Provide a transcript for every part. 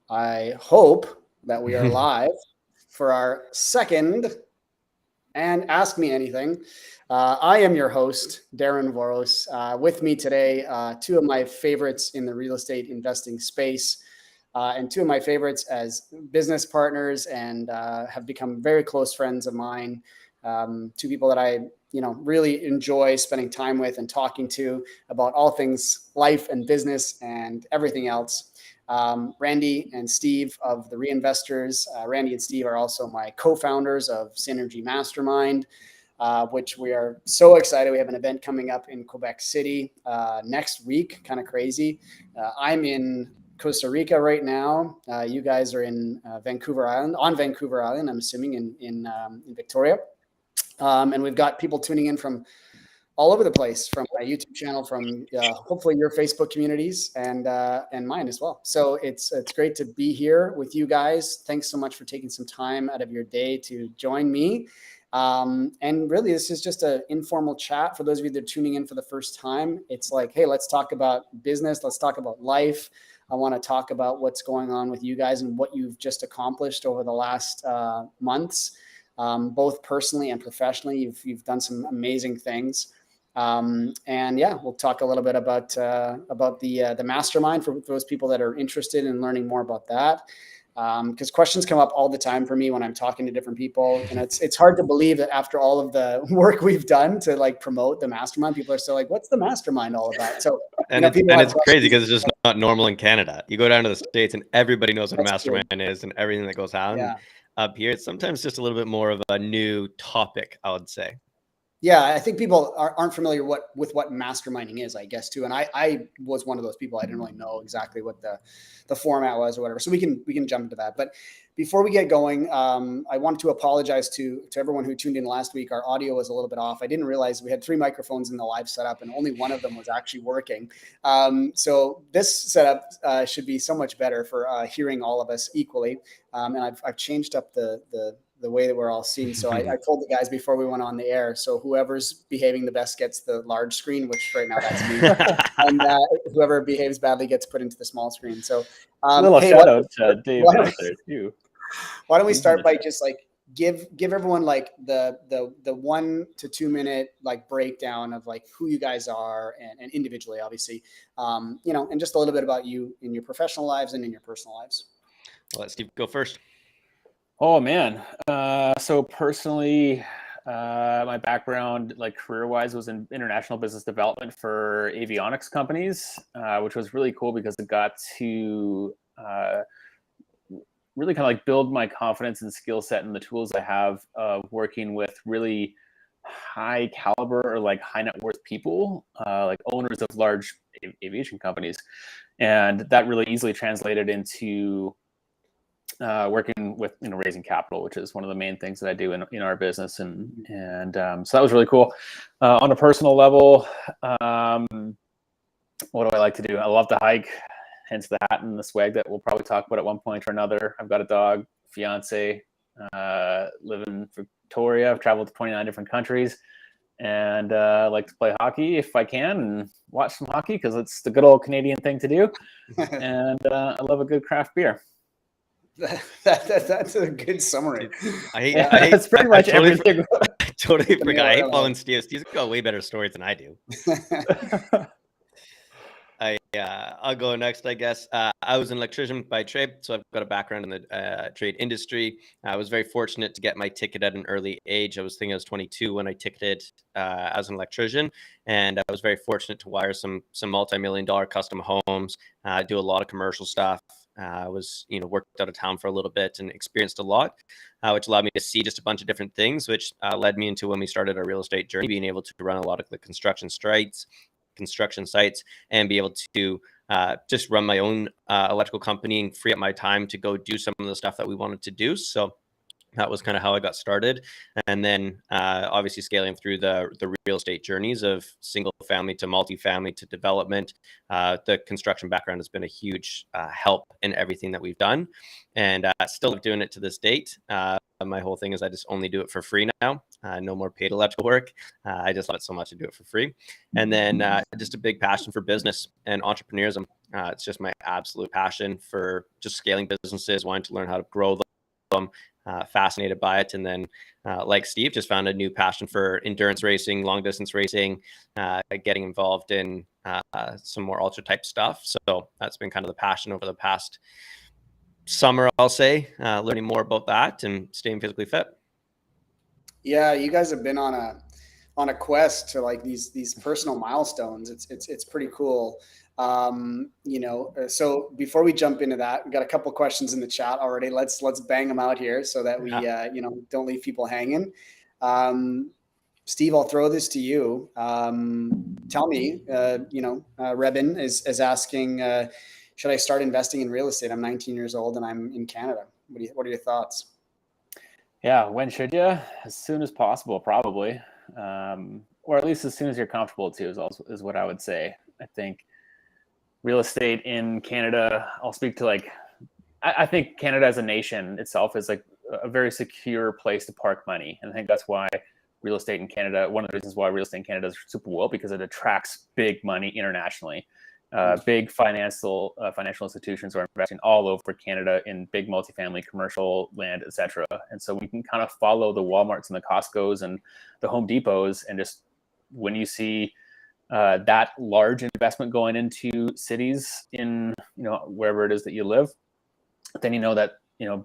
I hope that we are live for our second and Ask Me Anything. I am your host, Darren Voros. With me today, two of my favorites in the real estate investing space, and two of my favorites as business partners and have become very close friends of mine. Two people that I really enjoy spending time with and talking to about all things life and business and everything else. Randy and Steve of the Reinvestors. Randy and Steve are also my co-founders of Synergy Mastermind, which we are so excited. We have an event coming up in Quebec City next week. Kind of crazy. I'm in Costa Rica right now. You guys are in Vancouver Island, I'm assuming in Victoria. And we've got people tuning in from all over the place, from my YouTube channel, from hopefully your Facebook communities, and mine as well. So it's great to be here with you guys. Thanks so much for taking some time out of your day to join me. And really, this is just an informal chat. For those of you that are tuning in for the first time, it's like, hey, let's talk about business. Let's talk about life. I want to talk about what's going on with you guys and what you've just accomplished over the last months, both personally and professionally. You've done some amazing things. And yeah, we'll talk a little bit about the mastermind for those people that are interested in learning more about that. Because questions come up all the time for me when I'm talking to different people, and it's hard to believe that after all of the work we've done to like promote the mastermind, people are still like, "What's the mastermind all about?" So, it's crazy because it's just not normal in Canada. You go down to the States and everybody knows what a mastermind is and everything that goes on. Yeah. Up here, it's sometimes just a little bit more of a new topic, I would say. Yeah, I think people aren't familiar with what masterminding is, I guess, too. And I was one of those people. I didn't really know exactly what the format was or whatever. So we can jump into that. But before we get going, I wanted to apologize to everyone who tuned in last week. Our audio was a little bit off. I didn't realize we had 3 microphones in the live setup and only one of them was actually working. So this setup should be so much better for hearing all of us equally. And I've changed up the way that we're all seen. So I told the guys before we went on the air, so whoever's behaving the best gets the large screen, which right now that's me. And whoever behaves badly gets put into the small screen. So little shout out to Dave out there too. Why don't we start by just like give everyone like the 1 to 2 minute like breakdown of like who you guys are and individually, obviously, and just a little bit about you in your professional lives and in your personal lives. Well, let Steve go first. Oh man. So personally, my background, like career-wise, was in international business development for avionics companies, which was really cool because it got to really kind of like build my confidence and skill set and the tools I have of working with really high caliber or like high net worth people, like owners of large aviation companies. And that really easily translated into working with raising capital, which is one of the main things that I do in our business, and so that was really cool. On a personal level, what do I like to do? I love to hike, hence the hat and the swag that we'll probably talk about at one point or another. I've got a dog, fiance, live in Victoria. I've traveled to 29 different countries, and I like to play hockey if I can and watch some hockey because it's the good old Canadian thing to do. And I love a good craft beer. That's a good summary. That's pretty much everything. I totally forgot. I hate following Steve. Steve's got way better stories than I do. I'll go next, I guess. I was an electrician by trade, so I've got a background in the trade industry. I was very fortunate to get my ticket at an early age. I was 22 when I ticketed as an electrician, and I was very fortunate to wire some multi-million-dollar custom homes, do a lot of commercial stuff. I was, worked out of town for a little bit and experienced a lot, which allowed me to see just a bunch of different things, which led me into when we started our real estate journey, being able to run a lot of the construction sites and be able to just run my own electrical company and free up my time to go do some of the stuff that we wanted to do. So That was kind of how I got started. And then obviously scaling through the real estate journeys of single family to multifamily to development. The construction background has been a huge help in everything that we've done, and still doing it to this date. My whole thing is I just only do it for free now. No more paid electrical work. I just love it so much to do it for free. And then just a big passion for business and entrepreneurism. It's just my absolute passion for just scaling businesses, wanting to learn how to grow them. Fascinated by it. And then like Steve, just found a new passion for endurance racing, long distance racing, getting involved in some more ultra type stuff. So that's been kind of the passion over the past summer, I'll say, learning more about that and staying physically fit. Yeah, you guys have been on a quest to like these personal milestones. It's pretty cool. So before we jump into that, we got a couple questions in the chat already. Let's bang them out here so that we don't leave people hanging. Steve, I'll throw this to you. Tell me, Rebin is asking, should I start investing in real estate? I'm 19 years old and I'm in Canada. What are your thoughts? Yeah, when should you? As soon as possible, probably, or at least as soon as you're comfortable to is what I would say. I think real estate in Canada, I'll speak to I think Canada as a nation itself is like a very secure place to park money. And I think that's why real estate in Canada, one of the reasons why real estate in Canada is super well, because it attracts big money internationally. Big financial institutions are investing all over Canada in big multifamily commercial land, etc. And so we can kind of follow the Walmarts and the Costcos and the Home Depots, and just when you see that large investment going into cities in wherever it is that you live, then you know that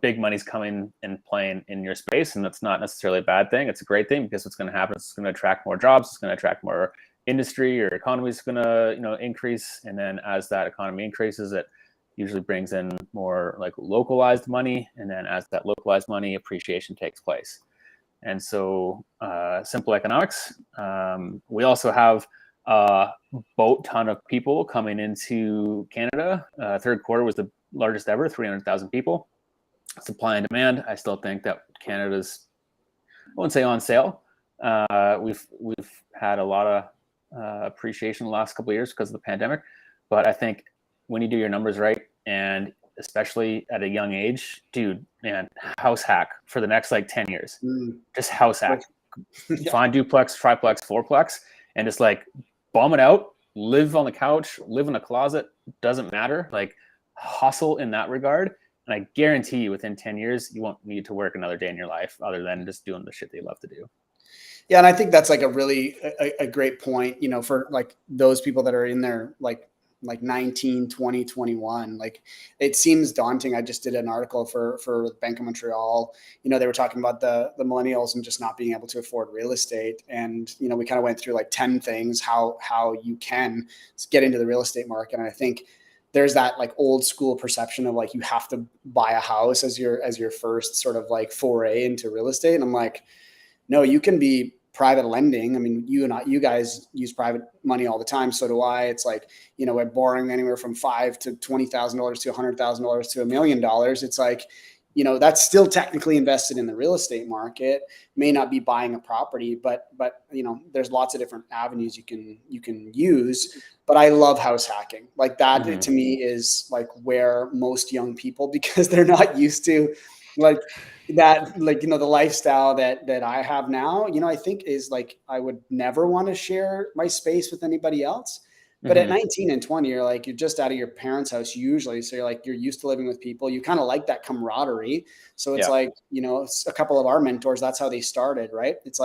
big money's coming and playing in your space, and that's not necessarily a bad thing. It's a great thing, because what's going to happen is it's going to attract more jobs, it's going to attract more industry, or economy is going to increase, and then as that economy increases, it usually brings in more like localized money, and then as that localized money, appreciation takes place. And so simple economics. We also have a boat ton of people coming into Canada. Third quarter was the largest ever, 300,000 people. Supply and demand. I still think that Canada's, I wouldn't say on sale. We've had a lot of appreciation the last couple of years because of the pandemic, but I think when you do your numbers right, and especially at a young age, dude, man, house hack for the next 10 years. Just house hack. Yeah. Find duplex, triplex, fourplex, and just bomb it out. Live on the couch, live in a closet, doesn't matter. Hustle in that regard. And I guarantee you within 10 years, you won't need to work another day in your life other than just doing the shit that you love to do. Yeah. And I think that's a really a great point, for those people that are in there, 19, 20, 21, it seems daunting. I just did an article for Bank of Montreal. They were talking about the millennials and just not being able to afford real estate. And, we kind of went through 10 things, how you can get into the real estate market. And I think there's that old school perception of you have to buy a house as your first sort of foray into real estate. And I'm like, no, you can be private lending. I mean, you guys use private money all the time. So do I. It's we're borrowing anywhere from $5,000 to $20,000 to $100,000 to $1 million. It's that's still technically invested in the real estate market. May not be buying a property, but there's lots of different avenues you can use. But I love house hacking. That mm-hmm. to me is where most young people, because they're not used to that, the lifestyle that I have now, I think is I would never want to share my space with anybody else. But mm-hmm. at 19 and 20, you're you're just out of your parents' house usually. So you're used to living with people. You kind of like that camaraderie. So it's a couple of our mentors, that's how they started, right? It's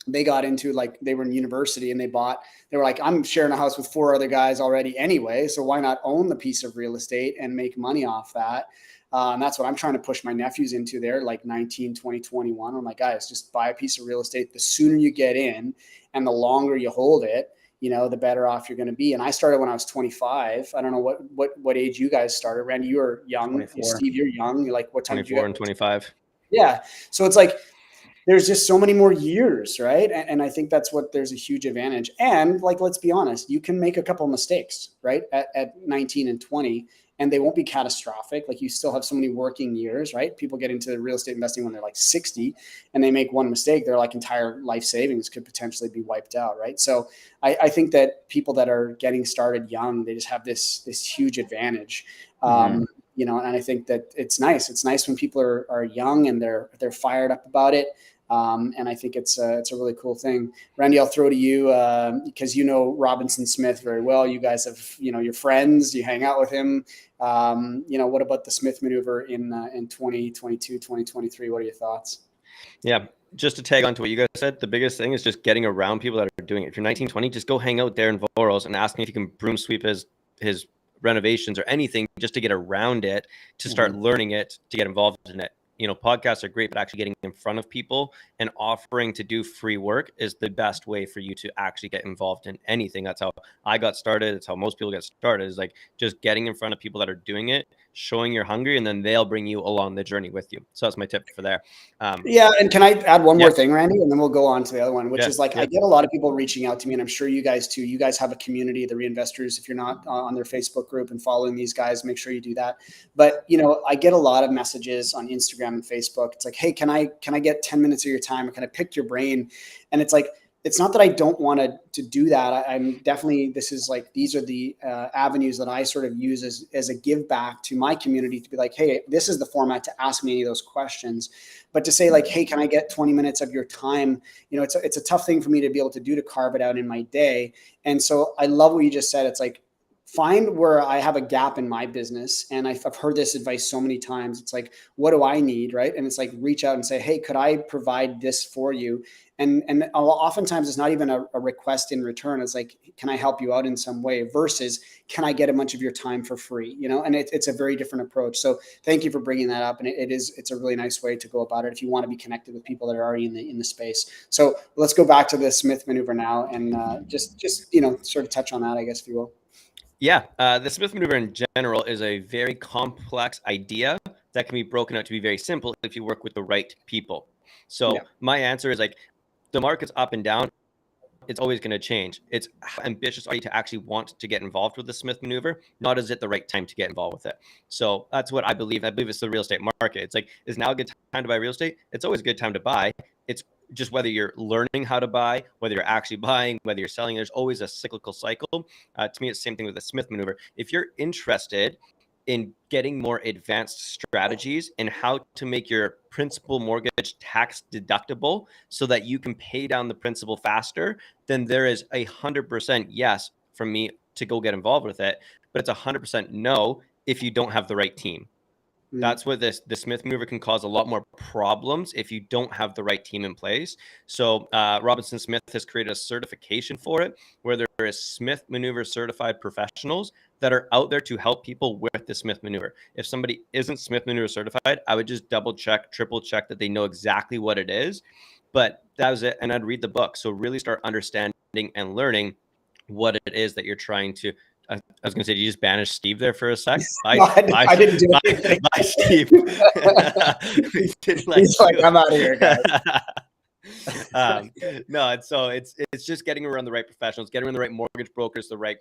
they got into they were in university and they were I'm sharing a house with 4 other guys already anyway. So why not own the piece of real estate and make money off that? And that's what I'm trying to push my nephews into. They're 19, 20, 21. I'm guys, just buy a piece of real estate. The sooner you get in and the longer you hold it, the better off you're going to be. And I started when I was 25. I don't know what age you guys started. Randy, you were young. 24. Steve, you're young. You're what time did you 24 and 25. Yeah. So it's there's just so many more years, right? And I think that's there's a huge advantage. And let's be honest, you can make a couple of mistakes, right? At 19 and 20. and they won't be catastrophic. Like you still have so many working years, right? People get into real estate investing when they're like 60 and they make one mistake, their like entire life savings could potentially be wiped out, right? So I think that people that are getting started young, they just have this huge advantage. You know, and I think that it's nice. It's nice when people are young and they're fired up about it. And I think it's a really cool thing. Randy, I'll throw to you because you know Robinson Smith very well. You guys have, you know, you're friends, you hang out with him. You know, what about the Smith maneuver in 2022, 2023? What are your thoughts? Yeah, just to tag on to what you guys said, the biggest thing is just getting around people that are doing it. If you're 19, 20, just go hang out there in Voros and ask him if you can broom sweep his renovations or anything just to get around it, to start learning it, to get involved in it. You know, podcasts are great, but actually getting in front of people and offering to do free work is the best way for you to actually get involved in anything. That's how I got started. It's how most people get started, is like just getting in front of people that are doing it, showing you're hungry, and then they'll bring you along the journey with you. So that's my tip for there. Yeah. And can I add one more thing, Randy? And then we'll go on to the other one, which is like, I get a lot of people reaching out to me, and I'm sure you guys too. You guys have a community, the Reinvestors. If you're not on their Facebook group and following these guys, make sure you do that. But, you know, I get a lot of messages on Instagram and Facebook. It's like, hey, can I get 10 minutes of your time? Or can I pick your brain? And it's like, it's not that I don't want to do that. I'm definitely, this is like, these are the avenues that I sort of use as a give back to my community, to be like, hey, this is the format to ask me any of those questions. But to say like, hey, can I get 20 minutes of your time? You know, it's a tough thing for me to be able to do, to carve it out in my day. And so I love what you just said. It's like, find where I have a gap in my business. And I've heard this advice so many times. It's like, what do I need? Right. And it's like, reach out and say, hey, could I provide this for you? And oftentimes it's not even a request in return. It's like, can I help you out in some way, versus can I get a bunch of your time for free? You know, and it's a very different approach. So thank you for bringing that up. And it's a really nice way to go about it if you want to be connected with people that are already in the space. So let's go back to the Smith maneuver now, and just, you know, sort of touch on that, I guess, if you will. Yeah, the Smith maneuver in general is a very complex idea that can be broken out to be very simple if you work with the right people. So my answer is like, the market's up and down. It's always going to change. It's how ambitious are you to actually want to get involved with the Smith maneuver, not is it the right time to get involved with it. So that's what I believe. I believe it's the real estate market. It's like, is now a good time to buy real estate? It's always a good time to buy. It's just whether you're learning how to buy, whether you're actually buying, whether you're selling. There's always a cyclical cycle. To me, it's the same thing with the Smith maneuver. If you're interested in getting more advanced strategies in how to make your principal mortgage tax deductible so that you can pay down the principal faster, then there is 100% yes from me to go get involved with it. But it's 100% no if you don't have the right team. That's what the Smith maneuver can cause a lot more problems if you don't have the right team in place. So Robinson Smith has created a certification for it, where there is Smith maneuver certified professionals that are out there to help people with the Smith maneuver. If somebody isn't Smith maneuver certified, I would just double check, triple check that they know exactly what it is. But that was it. And I'd read the book. So really start understanding and learning what it is that you're trying to. I was going to say, did you just banish Steve there for a sec? I didn't do anything. Bye, Steve. He's like, I'm out of here, guys. No, and so it's just getting around the right professionals, getting around the right mortgage brokers, the right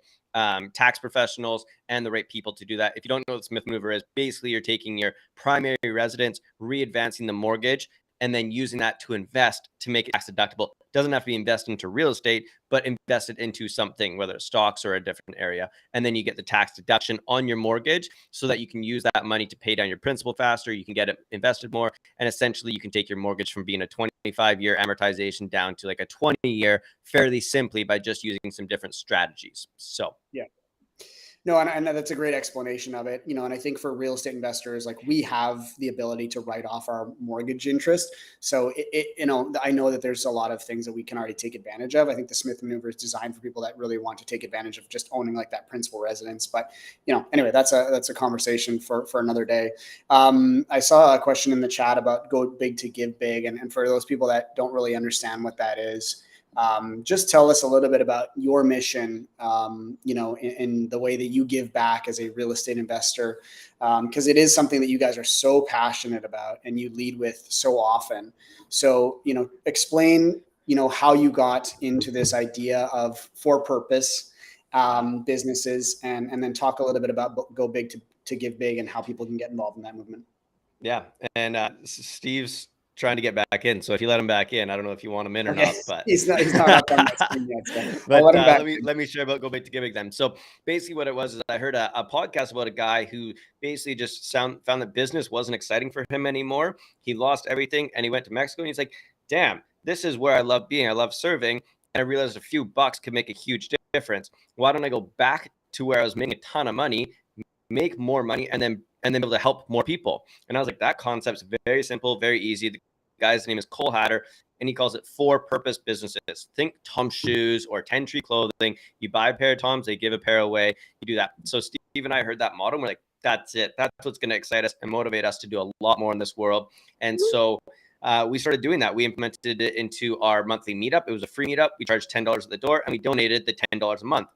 tax professionals, and the right people to do that. If you don't know what the Smith maneuver is, basically you're taking your primary residence, re-advancing the mortgage, and then using that to invest to make it tax deductible. It doesn't have to be invested into real estate, but invested into something, whether it's stocks or a different area. And then you get the tax deduction on your mortgage so that you can use that money to pay down your principal faster. You can get it invested more. And essentially you can take your mortgage from being a 25-year amortization down to like a 20-year fairly simply by just using some different strategies. So, yeah. No, and that's a great explanation of it. You know, and I think for real estate investors, like, we have the ability to write off our mortgage interest. So you know, I know that there's a lot of things that we can already take advantage of. I think the Smith maneuver is designed for people that really want to take advantage of just owning like that principal residence. But, you know, anyway, that's a conversation for another day. I saw a question in the chat about go big to give big. And for those people that don't really understand what that is, just tell us a little bit about your mission, you know, in the way that you give back as a real estate investor, because it is something that you guys are so passionate about and you lead with so often. So, you know, explain, you know, how you got into this idea of for purpose businesses, and then talk a little bit about go big to Give Big and how people can get involved in that movement. Yeah. And Steve's trying to get back in. So if you let him back in, I don't know if you want him in or Okay. not, but he's not up on my screen yet. So but I'll let him back let me share about Go Big to Giving then. So basically what it was is I heard a podcast about a guy who basically just found that business wasn't exciting for him anymore. He lost everything and he went to Mexico and he's like, damn, this is where I love being. I love serving. And I realized a few bucks could make a huge difference. Why don't I go back to where I was making a ton of money, make more money, and then be able to help more people? And I was like, that concept's very simple, very easy. The guy's name is Cole Hatter, and he calls it for-purpose businesses. Think Tom's Shoes or 10 Tree Clothing. You buy a pair of Tom's, they give a pair away. You do that. So Steve and I heard that motto, and we're like, that's it. That's what's going to excite us and motivate us to do a lot more in this world. And so we started doing that. We implemented it into our monthly meetup. It was a free meetup. We charged $10 at the door, and we donated the $10 a month.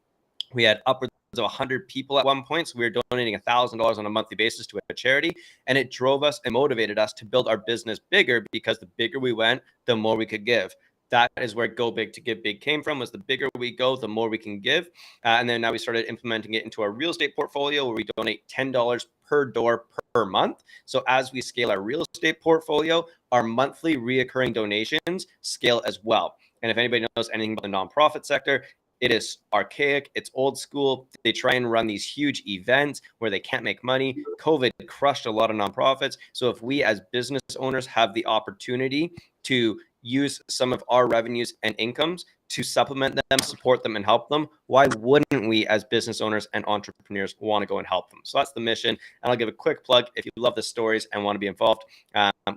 We had upwards of 100 people at one point. So we were donating $1,000 on a monthly basis to a charity. And it drove us and motivated us to build our business bigger, because the bigger we went, the more we could give. That is where Go Big to Give Big came from, was the bigger we go, the more we can give. And then now we started implementing it into our real estate portfolio, where we donate $10 per door per month. So as we scale our real estate portfolio, our monthly reoccurring donations scale as well. And if anybody knows anything about the nonprofit sector, it is archaic. It's old school. They try and run these huge events where they can't make money. COVID crushed a lot of nonprofits. So if we as business owners have the opportunity to use some of our revenues and incomes to supplement them, support them, and help them, why wouldn't we as business owners and entrepreneurs want to go and help them? So that's the mission. And I'll give a quick plug. If you love the stories and want to be involved,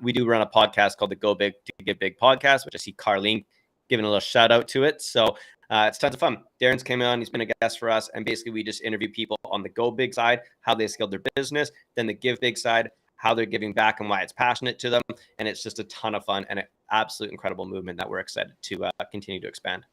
we do run a podcast called the Go Big to Give Big podcast, which I see Carlene giving a little shout out to it. So it's tons of fun. Darren's came on. He's been a guest for us. And basically, we just interview people on the Go Big side, how they scaled their business, then the Give Big side, how they're giving back and why it's passionate to them. And it's just a ton of fun and an absolute incredible movement that we're excited to continue to expand.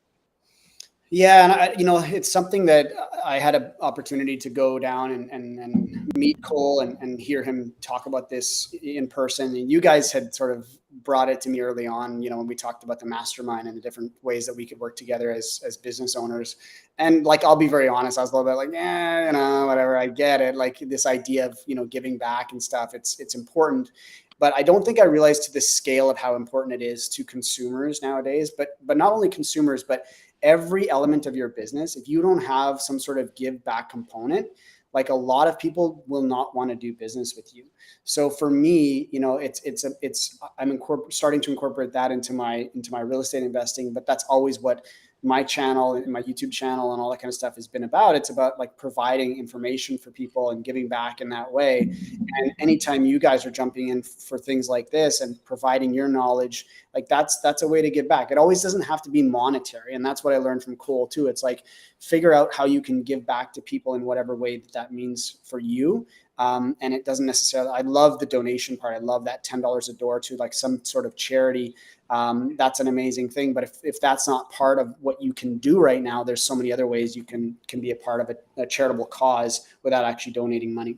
Yeah, and it's something that I had an opportunity to go down and meet Cole and hear him talk about this in person. And you guys had sort of brought it to me early on, when we talked about the mastermind and the different ways that we could work together as business owners. And like, I'll be very honest, I was a little bit like, whatever, I get it. Like this idea of, giving back and stuff, it's important. But I don't think I realized to the scale of how important it is to consumers nowadays, but not only consumers, but every element of your business. If you don't have some sort of give back component, like a lot of people will not want to do business with you. So for me, I'm starting to incorporate that into my real estate investing, but that's always what my channel and my YouTube channel and all that kind of stuff has been about. It's about like providing information for people and giving back in that way. And anytime you guys are jumping in for things like this and providing your knowledge, like that's a way to give back. It always doesn't have to be monetary. And that's what I learned from Cole too. It's like, figure out how you can give back to people in whatever way that means for you. And it doesn't necessarily, I love the donation part. I love that $10 a door to like some sort of charity. That's an amazing thing. But if that's not part of what you can do right now, there's so many other ways you can be a part of a charitable cause without actually donating money.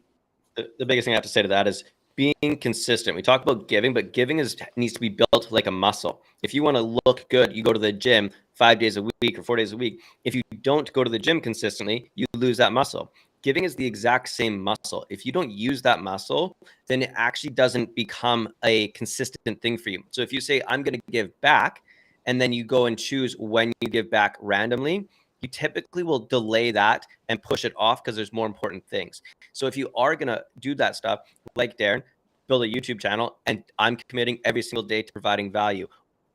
The biggest thing I have to say to that is being consistent. We talk about giving, but giving needs to be built like a muscle. If you want to look good, you go to the gym 5 days a week or 4 days a week. If you don't go to the gym consistently, you lose that muscle. Giving is the exact same muscle. If you don't use that muscle, then it actually doesn't become a consistent thing for you. So if you say, I'm going to give back, and then you go and choose when you give back randomly, you typically will delay that and push it off because there's more important things. So if you are going to do that stuff, like Darren, build a YouTube channel, and I'm committing every single day to providing value.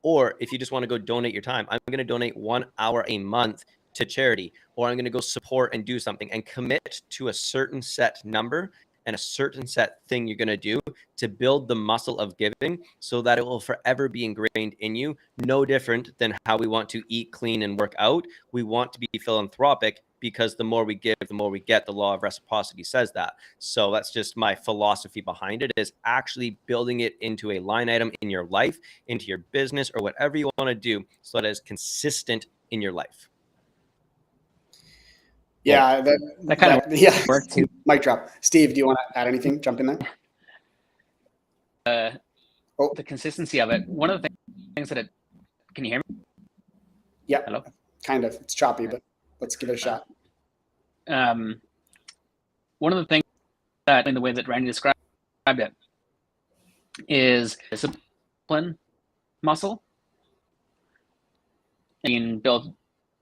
Or if you just want to go donate your time, I'm going to donate 1 hour a month to charity, or I'm going to go support and do something, and commit to a certain set number and a certain set thing you're going to do to build the muscle of giving so that it will forever be ingrained in you. No different than how we want to eat clean and work out. We want to be philanthropic because the more we give, the more we get. The law of reciprocity says that. So that's just my philosophy behind it, is actually building it into a line item in your life, into your business, or whatever you want to do, so that it is consistent in your life. Yeah, that kind of works too. Mic drop. Steve, do you want to add anything? Jump in there. The consistency of it. One of the things that can you hear me? Yeah. Hello? Kind of. It's choppy, but let's give it a shot. One of the that in the way that Randy described it is discipline muscle. And you can build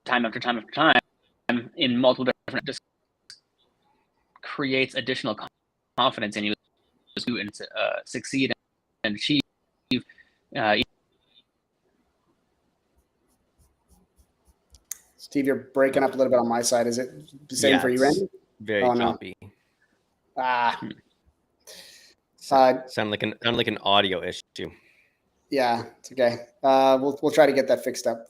time after time after time in multiple different, just creates additional confidence in you and succeed and achieve. Steve, you're breaking up a little bit on my side. Is it the same for you, Randy? Very choppy. Sound like an audio issue. Yeah, it's okay. We'll try to get that fixed up.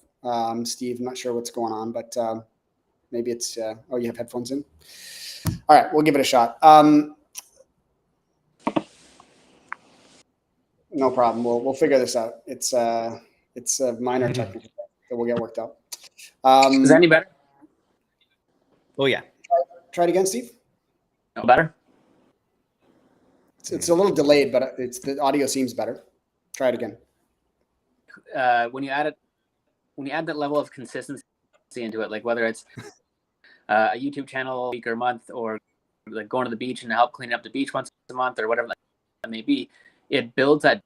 Steve, I'm not sure what's going on, but maybe it's oh, you have headphones in. All right, we'll give it a shot. No problem. We'll figure this out. It's a minor technical that will get worked out. Is that any better? Oh yeah. Try it again, Steve. No better. It's a little delayed, but the audio seems better. Try it again. When you add that level of consistency into it, like whether it's a YouTube channel a week or a month, or like going to the beach and help clean up the beach once a month, or whatever that may be, it builds that,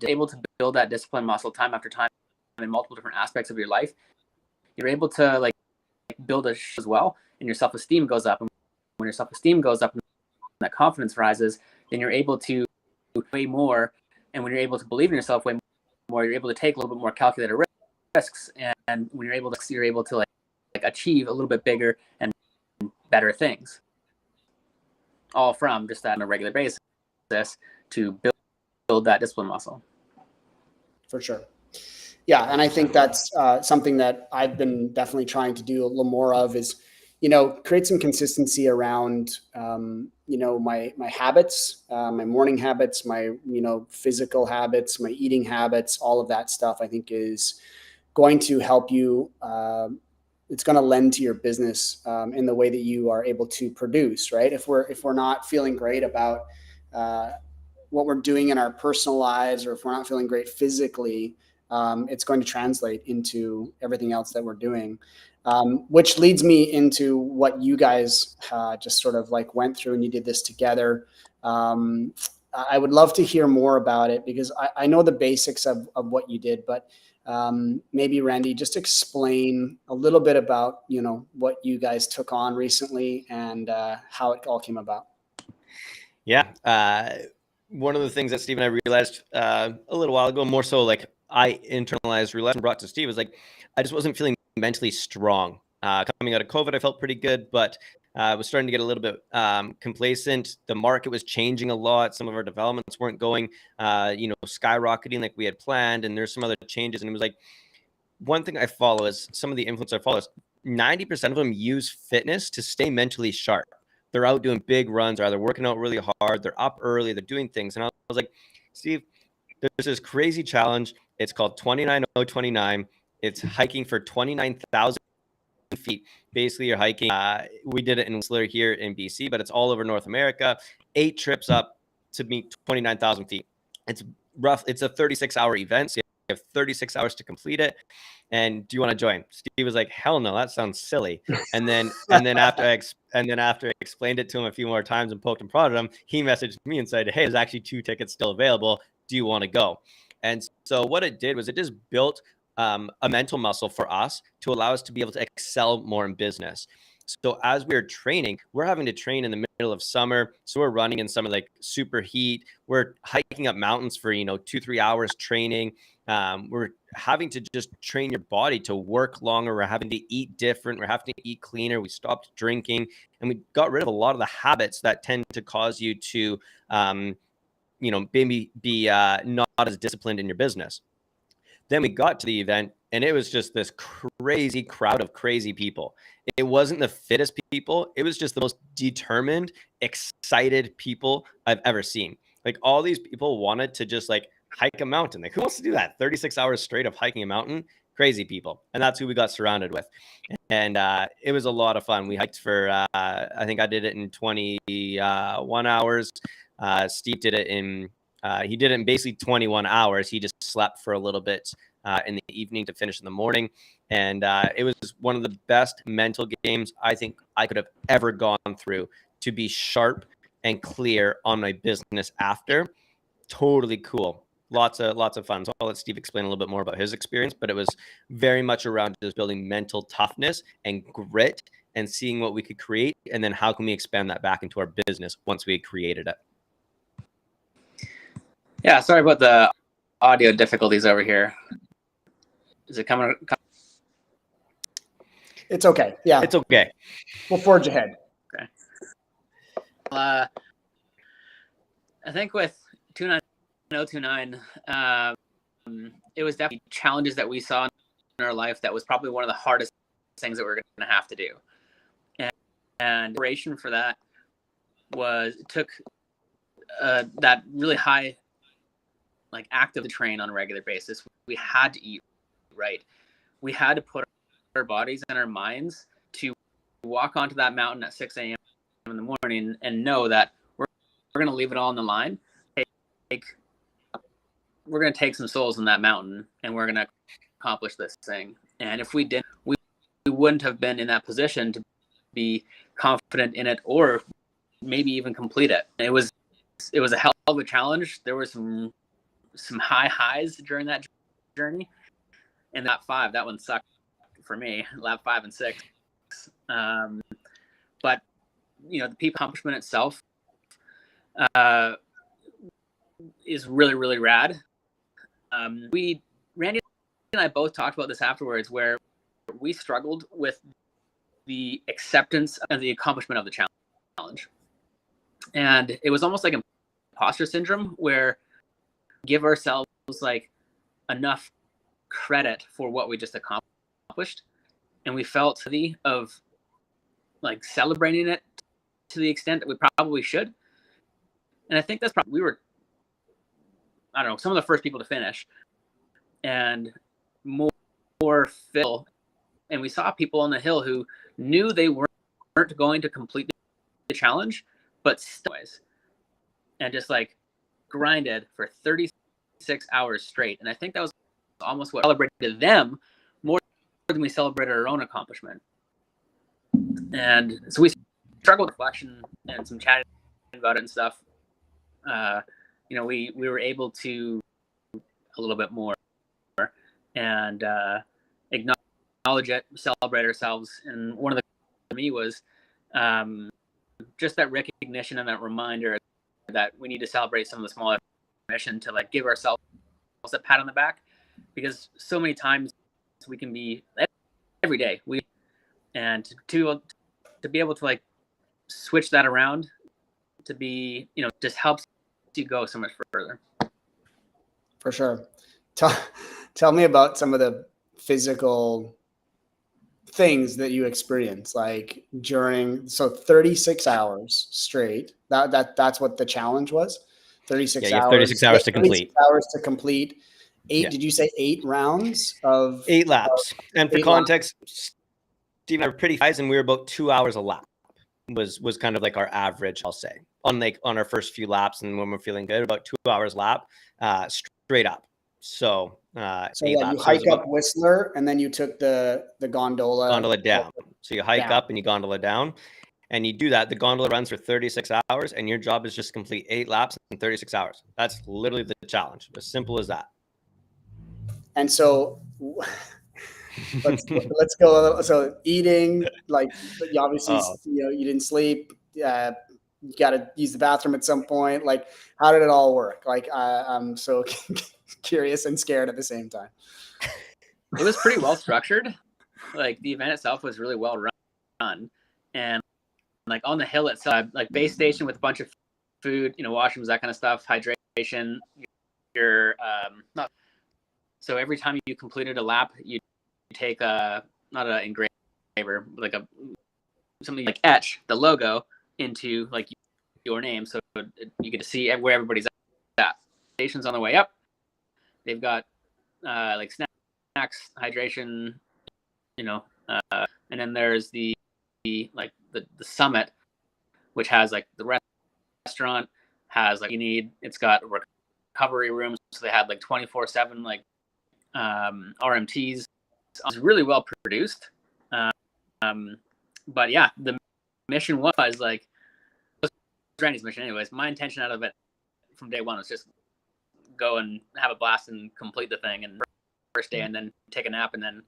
able to build that discipline muscle time after time in multiple different aspects of your life. You're able to like build as well, and your self-esteem goes up. And when your self-esteem goes up and that confidence rises, then you're able to do way more. And when you're able to believe in yourself way more, you're able to take a little bit more calculated risks. And when you're able to like achieve a little bit bigger and better things, all from just that on a regular basis to build that discipline muscle. For sure. Yeah, and I think that's something that I've been definitely trying to do a little more of is, create some consistency around, my habits, my morning habits, my, physical habits, my eating habits, all of that stuff I think is going to help you. It's going to lend to your business in the way that you are able to produce, right? If we're not feeling great about what we're doing in our personal lives, or if we're not feeling great physically, it's going to translate into everything else that we're doing, which leads me into what you guys just sort of like went through, and you did this together. I would love to hear more about it, because I know the basics of what you did, but maybe Randy, just explain a little bit about, what you guys took on recently and how it all came about. Yeah. One of the things that Steve and I realized a little while ago, more so like I internalized, realized, and brought to Steve, was like, I just wasn't feeling mentally strong. Coming out of COVID, I felt pretty good, but I was starting to get a little bit complacent. The market was changing a lot. Some of our developments weren't going, skyrocketing like we had planned. And there's some other changes. And it was like, one thing I follow is some of the influencers I follow is 90% of them use fitness to stay mentally sharp. They're out doing big runs, they're either working out really hard, they're up early, they're doing things. And I was like, Steve, there's this crazy challenge. It's called 29029. It's hiking for 29,000 feet. Basically, you're hiking. We did it in Whistler here in BC, but it's all over North America. 8 trips up to meet 29,000 feet. It's rough. It's a 36-hour event. So you have 36 hours to complete it. And do you want to join? Steve was like, hell no, that sounds silly. And then after I explained it to him a few more times and poked and prodded him, he messaged me and said, hey, there's actually 2 tickets still available. Do you want to go? And so what it did was it just built a mental muscle for us to allow us to be able to excel more in business. So as we're training, we're having to train in the middle of summer. So we're running in summer, like super heat. We're hiking up mountains for, 2-3 hours training. We're having to just train your body to work longer. We're having to eat different. We're having to eat cleaner. We stopped drinking, and we got rid of a lot of the habits that tend to cause you to, maybe be not as disciplined in your business. Then we got to the event, and it was just this crazy crowd of crazy people. It wasn't the fittest people. It was just the most determined, excited people I've ever seen. Like, all these people wanted to just like hike a mountain. Like, who wants to do that? 36 hours straight of hiking a mountain? Crazy people. And that's who we got surrounded with. And it was a lot of fun. We hiked for, I think I did it in 21 hours. Steve did it he did it in basically 21 hours. He just slept for a little bit in the evening to finish in the morning. And it was one of the best mental games I think I could have ever gone through, to be sharp, and clear on my business after. Totally cool. Lots of fun. So I'll let Steve explain a little bit more about his experience, but it was very much around just building mental toughness and grit and seeing what we could create. And then how can we expand that back into our business once we had created it? Yeah, sorry about the audio difficulties over here. Is it coming? It's okay. Yeah, It's okay. we'll forge ahead. Okay. I think with 29029, it was definitely challenges that we saw in our life that was probably one of the hardest things that we we're going to have to do. And preparation for that took that really high, like, active train on a regular basis. We had to eat right. We had to put our bodies and our minds to walk onto that mountain at 6 a.m. in the morning and know that we're going to leave it all on the line. We're going to take some souls on that mountain and we're going to accomplish this thing. And if we didn't, we wouldn't have been in that position to be confident in it or maybe even complete it. It was a hell of a challenge. There were some high highs during that journey. And that one sucked for me, lap 5 and 6. But the peak accomplishment itself is really, really rad. Randy and I both talked about this afterwards, where we struggled with the acceptance of the accomplishment of the challenge. And it was almost like imposter syndrome, where we give ourselves like enough credit for what we just accomplished, and we felt worthy of like celebrating it to the extent that we probably should. And I think that's probably, we were, I don't know, some of the first people to finish, and more fill. And we saw people on the hill who knew they weren't going to complete the challenge, but still, and just like grinded for 36 hours straight. And I think that was almost what celebrated them more than we celebrated our own accomplishment. And so we struggled with reflection and some chatting about it and stuff. We were able to a little bit more and acknowledge it, celebrate ourselves. And one of the for me was just that recognition and that reminder that we need to celebrate some of the smaller mission, to like give ourselves a pat on the back, because so many times we can be every day and to be able to like switch that around to be, just helps you go so much further. For sure. Tell me about some of the physical things that you experienced, like during, so 36 hours straight. That's what the challenge was. 36 hours. 36 hours to complete. 36 hours to complete. Did you say 8 rounds of 8 laps? And for context, Steve and I were pretty high, and we were about 2 hours a lap was kind of like our average, I'll say, on our first few laps. And when we're feeling good, about 2 hours lap, straight up. So, 8 laps. You hike up Whistler, and then you took the gondola down. So you hike up and you gondola down, and you do that. The gondola runs for 36 hours, and your job is just complete 8 laps in 36 hours. That's literally the challenge. As simple as that. And so let's go. So eating, like, you obviously, you didn't sleep. You got to use the bathroom at some point. Like, how did it all work? Like, I'm so curious and scared at the same time. It was pretty well structured. Like, the event itself was really well run, and like on the hill itself, like base station with a bunch of food, washrooms, that kind of stuff, hydration. So every time you completed a lap, you take not an engraver, like something like etch the logo into like your name, so you get to see where everybody's at. Stations on the way up, they've got like snacks, hydration, and then there's the summit, which has like the restaurant, has like it's got recovery rooms, so they had like 24/7 like RMTs. It's really well produced. But yeah, the mission was like Randy's mission anyways. My intention out of it from day one was just go and have a blast and complete the thing and first day, and then take a nap, and then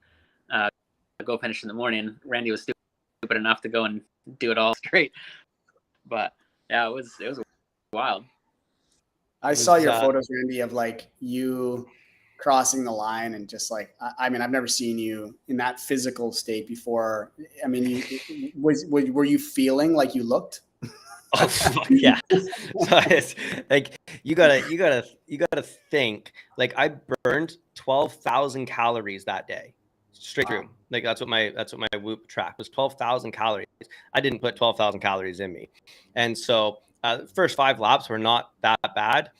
go finish in the morning. Randy was stupid enough to go and do it all straight. But yeah, it was wild. I saw your photos, Randy, of like you crossing the line and just like, I mean, I've never seen you in that physical state before. I mean, were you feeling like you looked? Oh fuck yeah! So it's like you gotta think. Like I burned 12,000 calories that day, straight through. Like that's what my Whoop track was, 12,000 calories. I didn't put 12,000 calories in me, and so the first 5 laps were not that bad.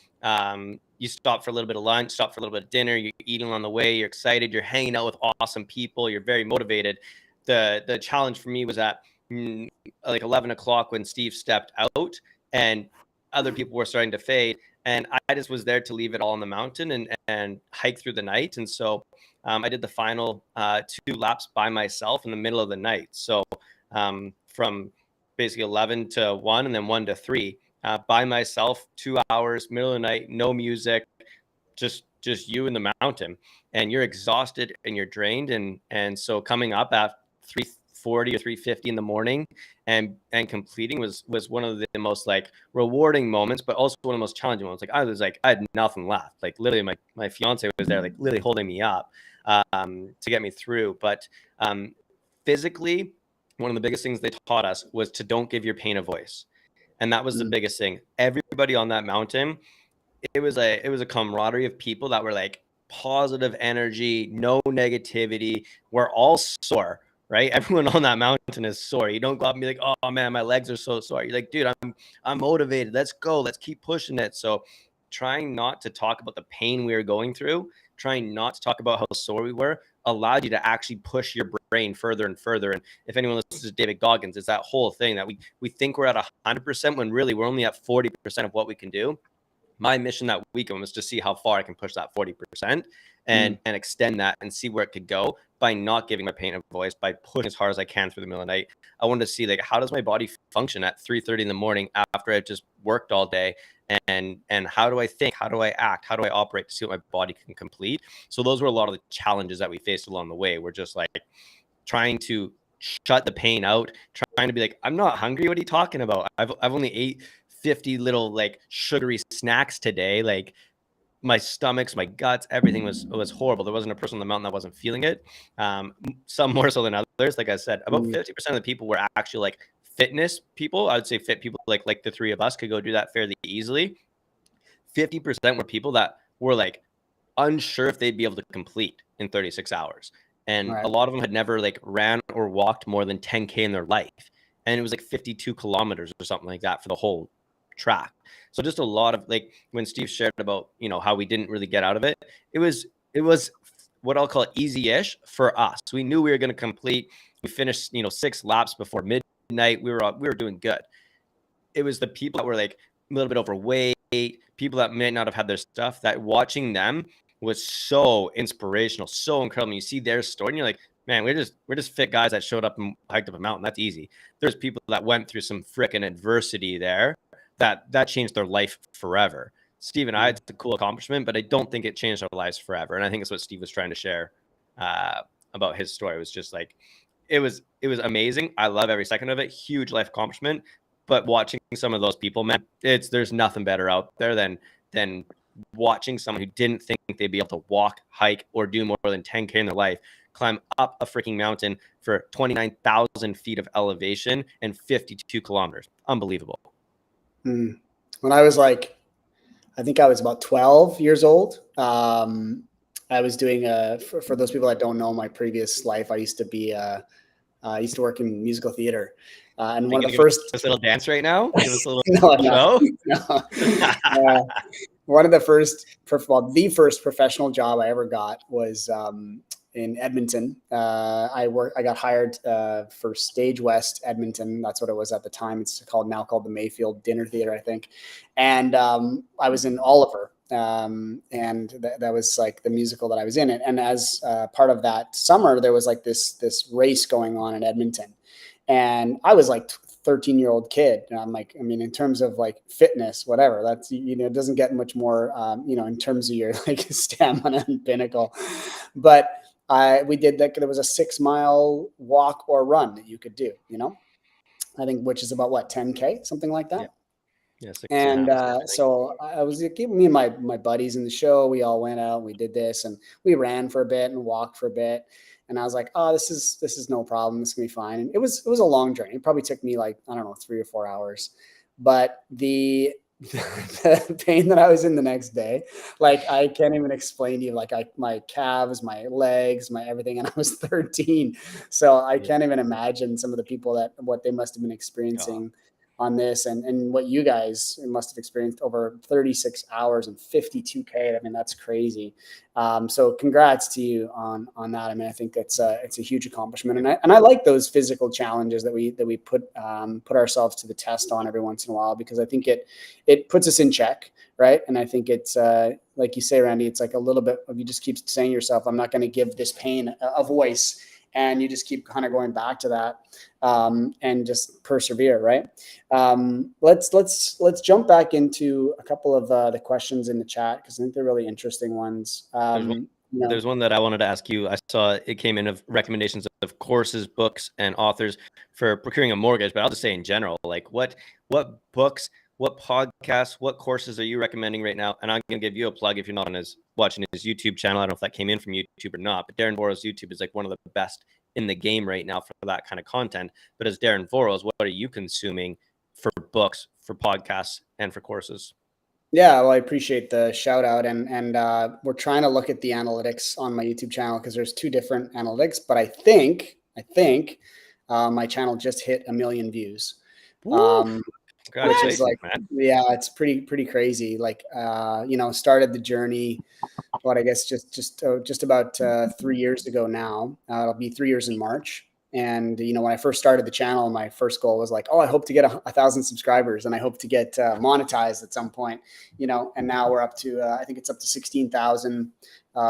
You stop for a little bit of lunch, stop for a little bit of dinner. You're eating on the way. You're excited. You're hanging out with awesome people. You're very motivated. The challenge for me was that like 11 o'clock when Steve stepped out and other people were starting to fade, and I just was there to leave it all on the mountain and hike through the night. And so I did the final 2 laps by myself in the middle of the night. So from basically 11 to 1 and then 1 to 3 by myself, 2 hours, middle of the night, no music, just you in the mountain, and you're exhausted and you're drained. And so coming up at 3:40 or 3:50 in the morning and completing was one of the most like rewarding moments, but also one of the most challenging moments. Like I had nothing left. Like literally my fiance was there, like literally holding me up to get me through. But physically, one of the biggest things they taught us was to don't give your pain a voice. And that was the biggest thing. Everybody on that mountain, it was a camaraderie of people that were like positive energy, no negativity. We're all sore, right? Everyone on that mountain is sore. You don't go up and be like, oh man, my legs are so sore. You're like, dude, I'm motivated. Let's go. Let's keep pushing it. So trying not to talk about the pain we were going through, trying not to talk about how sore we were, allowed you to actually push your brain further and further. And if anyone listens to David Goggins, it's that whole thing that we think we're at 100% when really we're only at 40% of what we can do. My mission that weekend was to see how far I can push that 40% and extend that and see where it could go by not giving my pain a voice, by pushing as hard as I can through the middle of the night. I wanted to see like, how does my body function at 3:30 in the morning after I've just worked all day, and how do I think, how do I act, how do I operate to see what my body can complete? So those were a lot of the challenges that we faced along the way. We're just like trying to shut the pain out, trying to be like, I'm not hungry. What are you talking about? I've only ate 50 little like sugary snacks today. Like my stomachs, my guts, everything was horrible. There wasn't a person on the mountain that wasn't feeling it. Some more so than others. Like I said, about 50% of the people were actually like fitness people. I would say fit people like the 3 of us could go do that fairly easily. 50% were people that were like unsure if they'd be able to complete in 36 hours. And a lot of them had never like ran or walked more than 10K in their life. And it was like 52 kilometers or something like that for the whole track. So just a lot of like when Steve shared about, you know, how we didn't really get out of it, it was what I'll call easy-ish for us. We knew we were going to complete. We finished, 6 laps before midnight. We were doing good. It was the people that were like a little bit overweight, people that may not have had their stuff, that watching them was so inspirational, so incredible. You see their story and you're like, man, we're just fit guys that showed up and hiked up a mountain. That's easy. There's people that went through some frickin' adversity there that changed their life forever. Steve and I, it's a cool accomplishment, but I don't think it changed our lives forever. And I think it's what Steve was trying to share about his story. It was just like, it was amazing. I love every second of it. Huge life accomplishment. But watching some of those people, man, there's nothing better out there than watching someone who didn't think they'd be able to walk, hike, or do more than 10K in their life, climb up a freaking mountain for 29,000 feet of elevation and 52 kilometers. Unbelievable. When I was like, I think I was about 12 years old. I was doing for those people that don't know my previous life, I used to work in musical theater. And one of the first, this little dance right now, give us a little no. One of the first, the first professional job I ever got was in Edmonton. I got hired for Stage West Edmonton. That's what it was at the time. It's now called the Mayfield Dinner Theater, I think. And I was in Oliver. And that was like the musical that I was in. And as part of that summer, there was like this race going on in Edmonton. And I was like 13-year-old kid. And I'm like, I mean, in terms of like fitness, whatever, that's, it doesn't get much more, in terms of your like stamina and pinnacle. But we did that. There was a 6-mile walk or run that you could do, I think, which is about what, 10K, something like that. Yeah. And so I was like, me and my buddies in the show, we all went out and we did this, and we ran for a bit and walked for a bit. And I was like, oh, this is no problem. This is gonna be fine. And it was a long journey. It probably took me like, I don't know, 3 or 4 hours. But the pain that I was in the next day, like I can't even explain to you, like my calves, my legs, my everything. And I was 13. So I can't even imagine some of the people what they must have been experiencing on this, and what you guys must have experienced over 36 hours and 52K. I mean, that's crazy. So congrats to you on that. I mean, I think it's a huge accomplishment, and I like those physical challenges that we put ourselves to the test on every once in a while, because I think it puts us in check, right? And I think it's like you say, Randy, it's like a little bit of, you just keep saying to yourself, I'm not going to give this pain a voice. And you just keep kind of going back to that, and just persevere, right? Let's jump back into a couple of the questions in the chat, because I think they're really interesting ones. There's one that I wanted to ask you. I saw it came in of recommendations of courses, books, and authors for procuring a mortgage. But I'll just say in general, like what books, what podcasts, what courses are you recommending right now? And I'm going to give you a plug if you're not watching his YouTube channel. I don't know if that came in from YouTube or not, but Darren Voros' YouTube is like one of the best in the game right now for that kind of content. But as Darren Voros, what are you consuming for books, for podcasts, and for courses? Yeah, well, I appreciate the shout out, and we're trying to look at the analytics on my YouTube channel, because there's 2 different analytics, but I think my channel just hit 1 million views. Which is like, man. Yeah, it's pretty crazy. Like, started the journey, I guess just about 3 years ago now. It'll be 3 years in March. And, when I first started the channel, my first goal was like, oh, I hope to get 1,000 subscribers, and I hope to get monetized at some point, and now we're up to, I think it's up to 16,000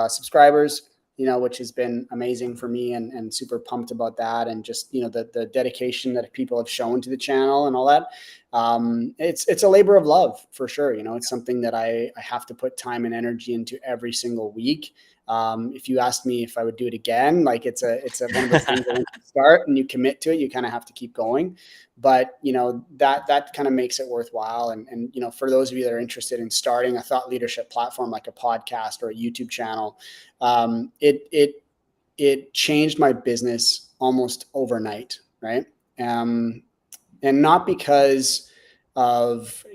subscribers, which has been amazing for me, and super pumped about that. And just, the dedication that people have shown to the channel and all that. It's a labor of love for sure. It's something that I have to put time and energy into every single week. If you asked me if I would do it again, like it's one of those things that when you start and you commit to it, you kind of have to keep going. But that kind of makes it worthwhile. And for those of you that are interested in starting a thought leadership platform like a podcast or a YouTube channel, it changed my business almost overnight, right? And not because of,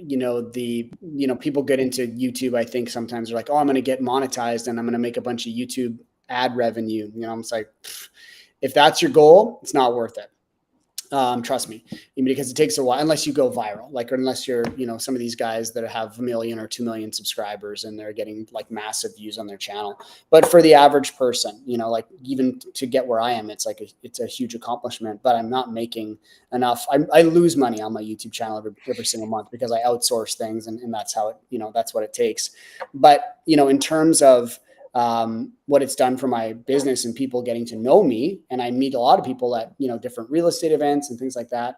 people get into YouTube. I think sometimes they're like, oh, I'm going to get monetized and I'm going to make a bunch of YouTube ad revenue. I'm just like, if that's your goal, it's not worth it. Trust me, because it takes a while, unless you go viral, or unless you're, some of these guys that have 1 million or 2 million subscribers and they're getting like massive views on their channel. But for the average person, like even to get where I am, it's like it's a huge accomplishment, but I'm not making enough. I lose money on my YouTube channel every single month because I outsource things, and that's how it, that's what it takes. But, in terms of, what it's done for my business and people getting to know me. And I meet a lot of people at, different real estate events and things like that.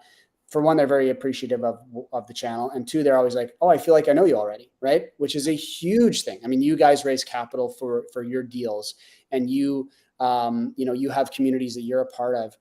For one, they're very appreciative of the channel. And 2, they're always like, oh, I feel like I know you already. Right. Which is a huge thing. I mean, you guys raise capital for your deals, and you have communities that you're a part of.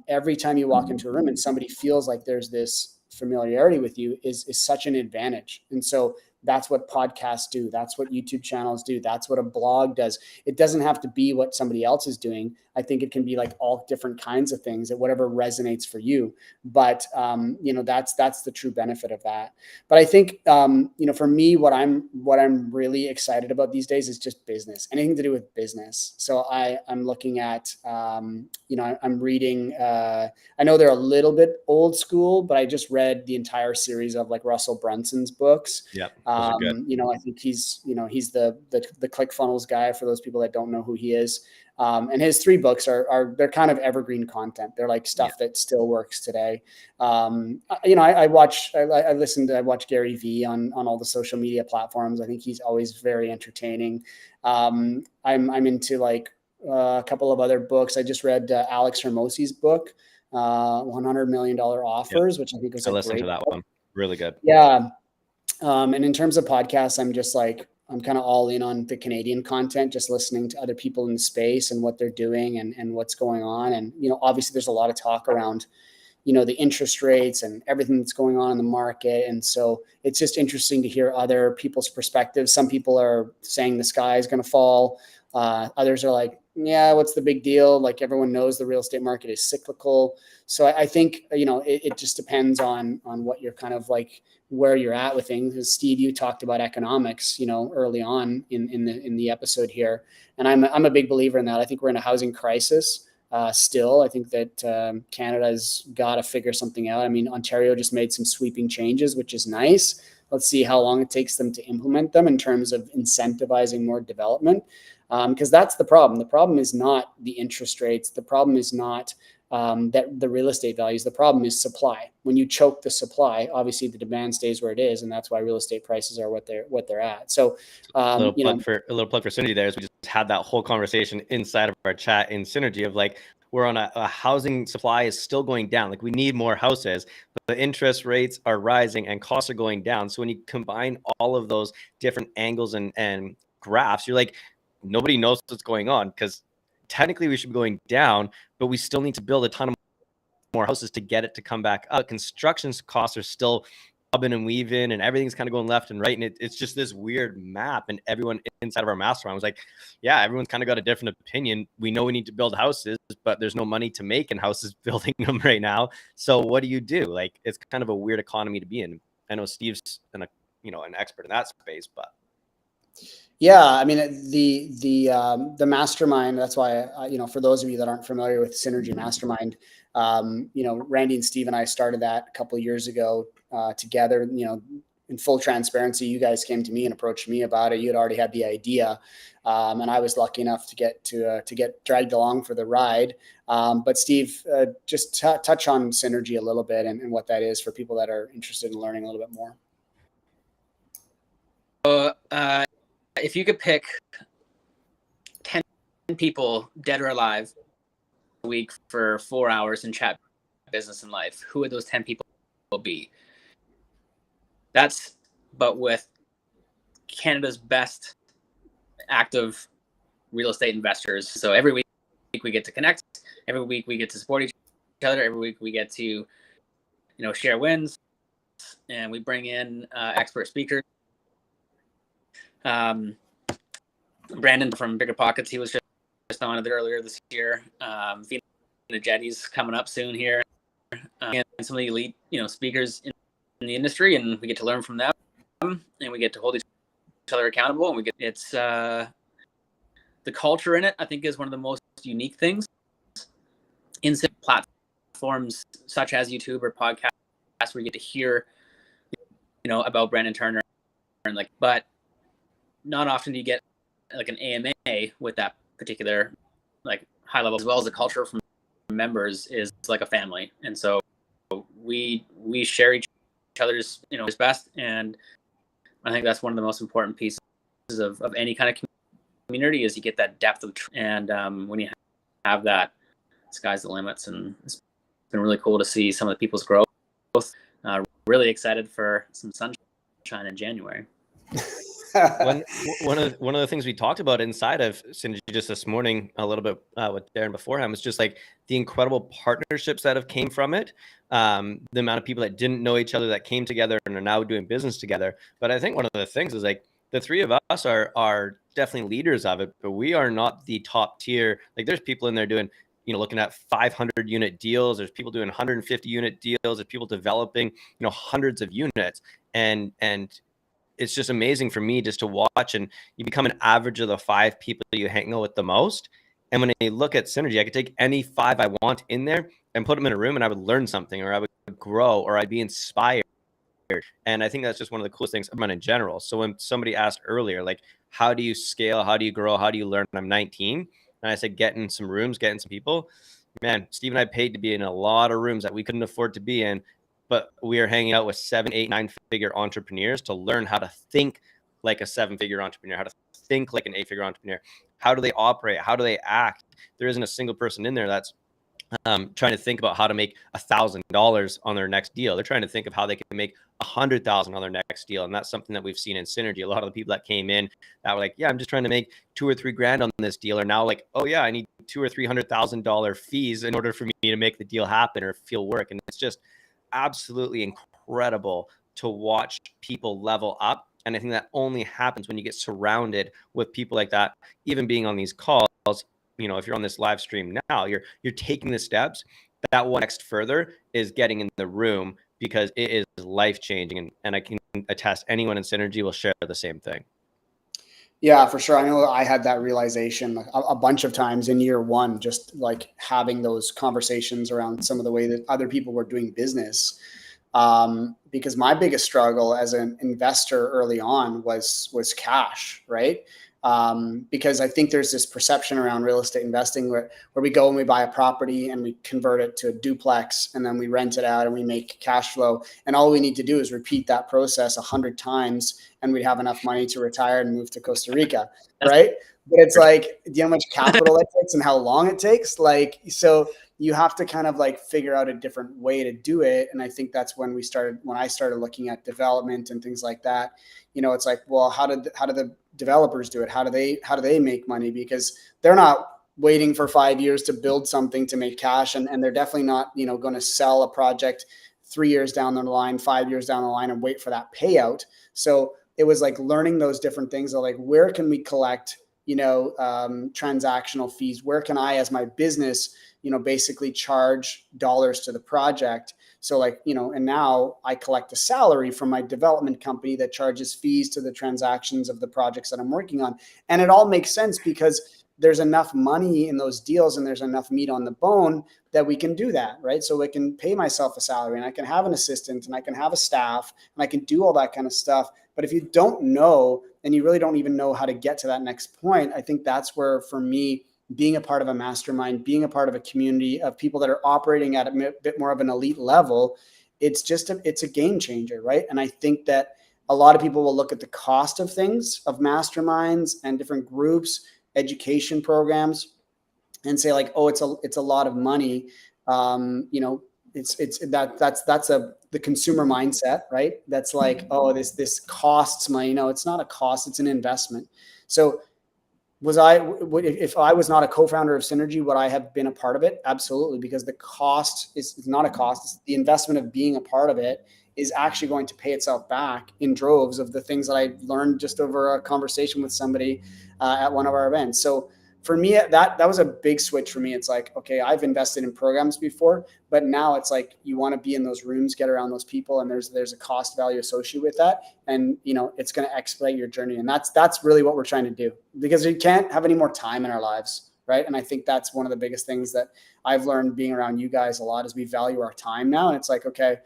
Every time you walk into a room and somebody feels like there's this familiarity with you is such an advantage. And so that's what podcasts do. That's what YouTube channels do. That's what a blog does. It doesn't have to be what somebody else is doing. I think it can be like all different kinds of things, that whatever resonates for you. But, that's the true benefit of that. But I think, for me, what I'm really excited about these days is just business, anything to do with business. So I'm looking at, I'm reading, I know they're a little bit old school, but I just read the entire series of like Russell Brunson's books. Yeah. I think he's the ClickFunnels guy, for those people that don't know who he is. And his 3 books they're kind of evergreen content. They're like stuff that still works today. I watch Gary Vee on all the social media platforms. I think he's always very entertaining. I'm into like a couple of other books. I just read Alex Hermosi's book. $100 million offers, which I think was I a listened great to that book. one. Really good. Yeah. And in terms of podcasts, I'm kind of all in on the Canadian content, just listening to other people in the space and what they're doing and what's going on. And, obviously there's a lot of talk around, the interest rates and everything that's going on in the market. And so it's just interesting to hear other people's perspectives. Some people are saying the sky is going to fall. Others are like, yeah, what's the big deal? Like, everyone knows the real estate market is cyclical. So I think, it just depends on what you're kind of like, where you're at with things. As Steve, you talked about economics, early on in the episode here. And I'm a big believer in that. I think we're in a housing crisis. Still, I think that Canada's got to figure something out. I mean, Ontario just made some sweeping changes, which is nice. Let's see how long it takes them to implement them in terms of incentivizing more development. Because that's the problem. The problem is not the interest rates. The problem is not that the real estate values. The problem is supply. When you choke the supply, obviously the demand stays where it is, and that's why real estate prices are what they're at. So, a little plug for Synergy there is we just had that whole conversation inside of our chat in Synergy of like, we're on a housing supply is still going down. Like, we need more houses, but the interest rates are rising and costs are going down. So when you combine all of those different angles and graphs, you're like, nobody knows what's going on, because technically we should be going down, but we still need to build a ton of more houses to get it to come back up. Construction costs are still bobbing and weaving, and everything's kind of going left and right. And it's just this weird map. And everyone inside of our mastermind was like, yeah, everyone's kind of got a different opinion. We know we need to build houses, but there's no money to make in houses building them right now. So what do you do? Like, it's kind of a weird economy to be in. I know Steve's an expert in that space, but yeah, I mean, the mastermind. That's why for those of you that aren't familiar with Synergy Mastermind, Randy and Steve and I started that a couple of years ago together. In full transparency, you guys came to me and approached me about it. You had already had the idea, and I was lucky enough to get dragged along for the ride. But Steve, just touch on Synergy a little bit and what that is for people that are interested in learning a little bit more. If you could pick 10 people, dead or alive, a week for 4 hours and chat business and life, who would those 10 people be? But with Canada's best active real estate investors. So every week we get to connect. Every week we get to support each other. Every week we get to, share wins, and we bring in expert speakers. Brandon from Bigger Pockets, he was just on it earlier this year. Vina Jetty's coming up soon here, and some of the elite, speakers in the industry, and we get to learn from them, and we get to hold each other accountable, and it's the culture in it, I think, is one of the most unique things in platforms such as YouTube or podcasts, where you get to hear, about Brandon Turner, and but not often do you get like an AMA with that particular high level, as well as the culture from members is like a family. And so we share each other's, best. And I think that's one of the most important pieces of any kind of community, is you get that depth of, and when you have that, sky's the limits. And it's been really cool to see some of the people's growth. Really excited for some sunshine in January. One of the things we talked about inside of Synergy just this morning a little bit with Darren beforehand was just like the incredible partnerships that have came from it, the amount of people that didn't know each other that came together and are now doing business together. But I think one of the things is like the three of us are definitely leaders of it, but we are not the top tier. Like, there's people in there doing, looking at 500 unit deals. There's people doing 150 unit deals. There's people developing, hundreds of units, and it's just amazing for me just to watch, and you become an average of the 5 people you hang out with the most. And when I look at Synergy, I could take any 5 I want in there and put them in a room, and I would learn something, or I would grow, or I'd be inspired. And I think that's just one of the coolest things about in general. So when somebody asked earlier, like, how do you scale? How do you grow? How do you learn? I'm 19. And I said, get in some rooms, get in some people. Man, Steve and I paid to be in a lot of rooms that we couldn't afford to be in. But we are hanging out with 7, 8, 9-figure entrepreneurs to learn how to think like a 7-figure entrepreneur, how to think like an 8-figure entrepreneur. How do they operate? How do they act? There isn't a single person in there that's trying to think about how to make $1,000 on their next deal. They're trying to think of how they can make $100,000 on their next deal. And that's something that we've seen in Synergy. A lot of the people that came in that were like, yeah, I'm just trying to make $2,000 or $3,000 on this deal are now like, oh yeah, I need $200,000 or $300,000 fees in order for me to make the deal happen or feel work. And it's just absolutely incredible to watch people level up. And I think that only happens when you get surrounded with people like that. Even being on these calls, if you're on this live stream now, you're taking the steps. That one next further is getting in the room, because it is life changing. And I can attest, anyone in Synergy will share the same thing. Yeah, for sure. I know I had that realization a bunch of times in year one, just like having those conversations around some of the way that other people were doing business. Because my biggest struggle as an investor early on was cash, right? Because I think there's this perception around real estate investing where we go and we buy a property and we convert it to a duplex, and then we rent it out and we make cash flow. And all we need to do is repeat that process 100 times and we'd have enough money to retire and move to Costa Rica, right? But it's like, do you know how much capital it takes and how long it takes? Like, so you have to kind of like figure out a different way to do it. And I think that's when I started looking at development and things like that. It's like, well, how do the developers do it? How do they make money? Because they're not waiting for 5 years to build something to make cash. And they're definitely not, going to sell a project 3 years down the line, 5 years down the line, and wait for that payout. So it was like learning those different things of like, where can we collect, transactional fees? Where can I, as my business, basically charge dollars to the project? So like, and now I collect a salary from my development company that charges fees to the transactions of the projects that I'm working on. And it all makes sense because there's enough money in those deals and there's enough meat on the bone that we can do that, right? So I can pay myself a salary and I can have an assistant and I can have a staff and I can do all that kind of stuff. But if you don't know, and you really don't even know how to get to that next point, I think that's where, for me, being a part of a mastermind, being a part of a community of people that are operating at a bit more of an elite level, it's a game changer, right? And I think that a lot of people will look at the cost of things, of masterminds and different groups, education programs, and say like, oh, it's a lot of money. That's the consumer mindset, right? That's like, oh, this costs money. No, it's not a cost, it's an investment. So if I was not a co-founder of Synergy, would I have been a part of it? Absolutely, because the cost is not a cost. It's the investment of being a part of it is actually going to pay itself back in droves of the things that I learned just over a conversation with somebody at one of our events. So for me, that was a big switch for me. It's like, okay, I've invested in programs before, but now it's like you want to be in those rooms, get around those people, and there's a cost value associated with that, and it's going to expedite your journey, and that's really what we're trying to do, because we can't have any more time in our lives, right? And I think that's one of the biggest things that I've learned being around you guys a lot is we value our time now, and it's like, okay,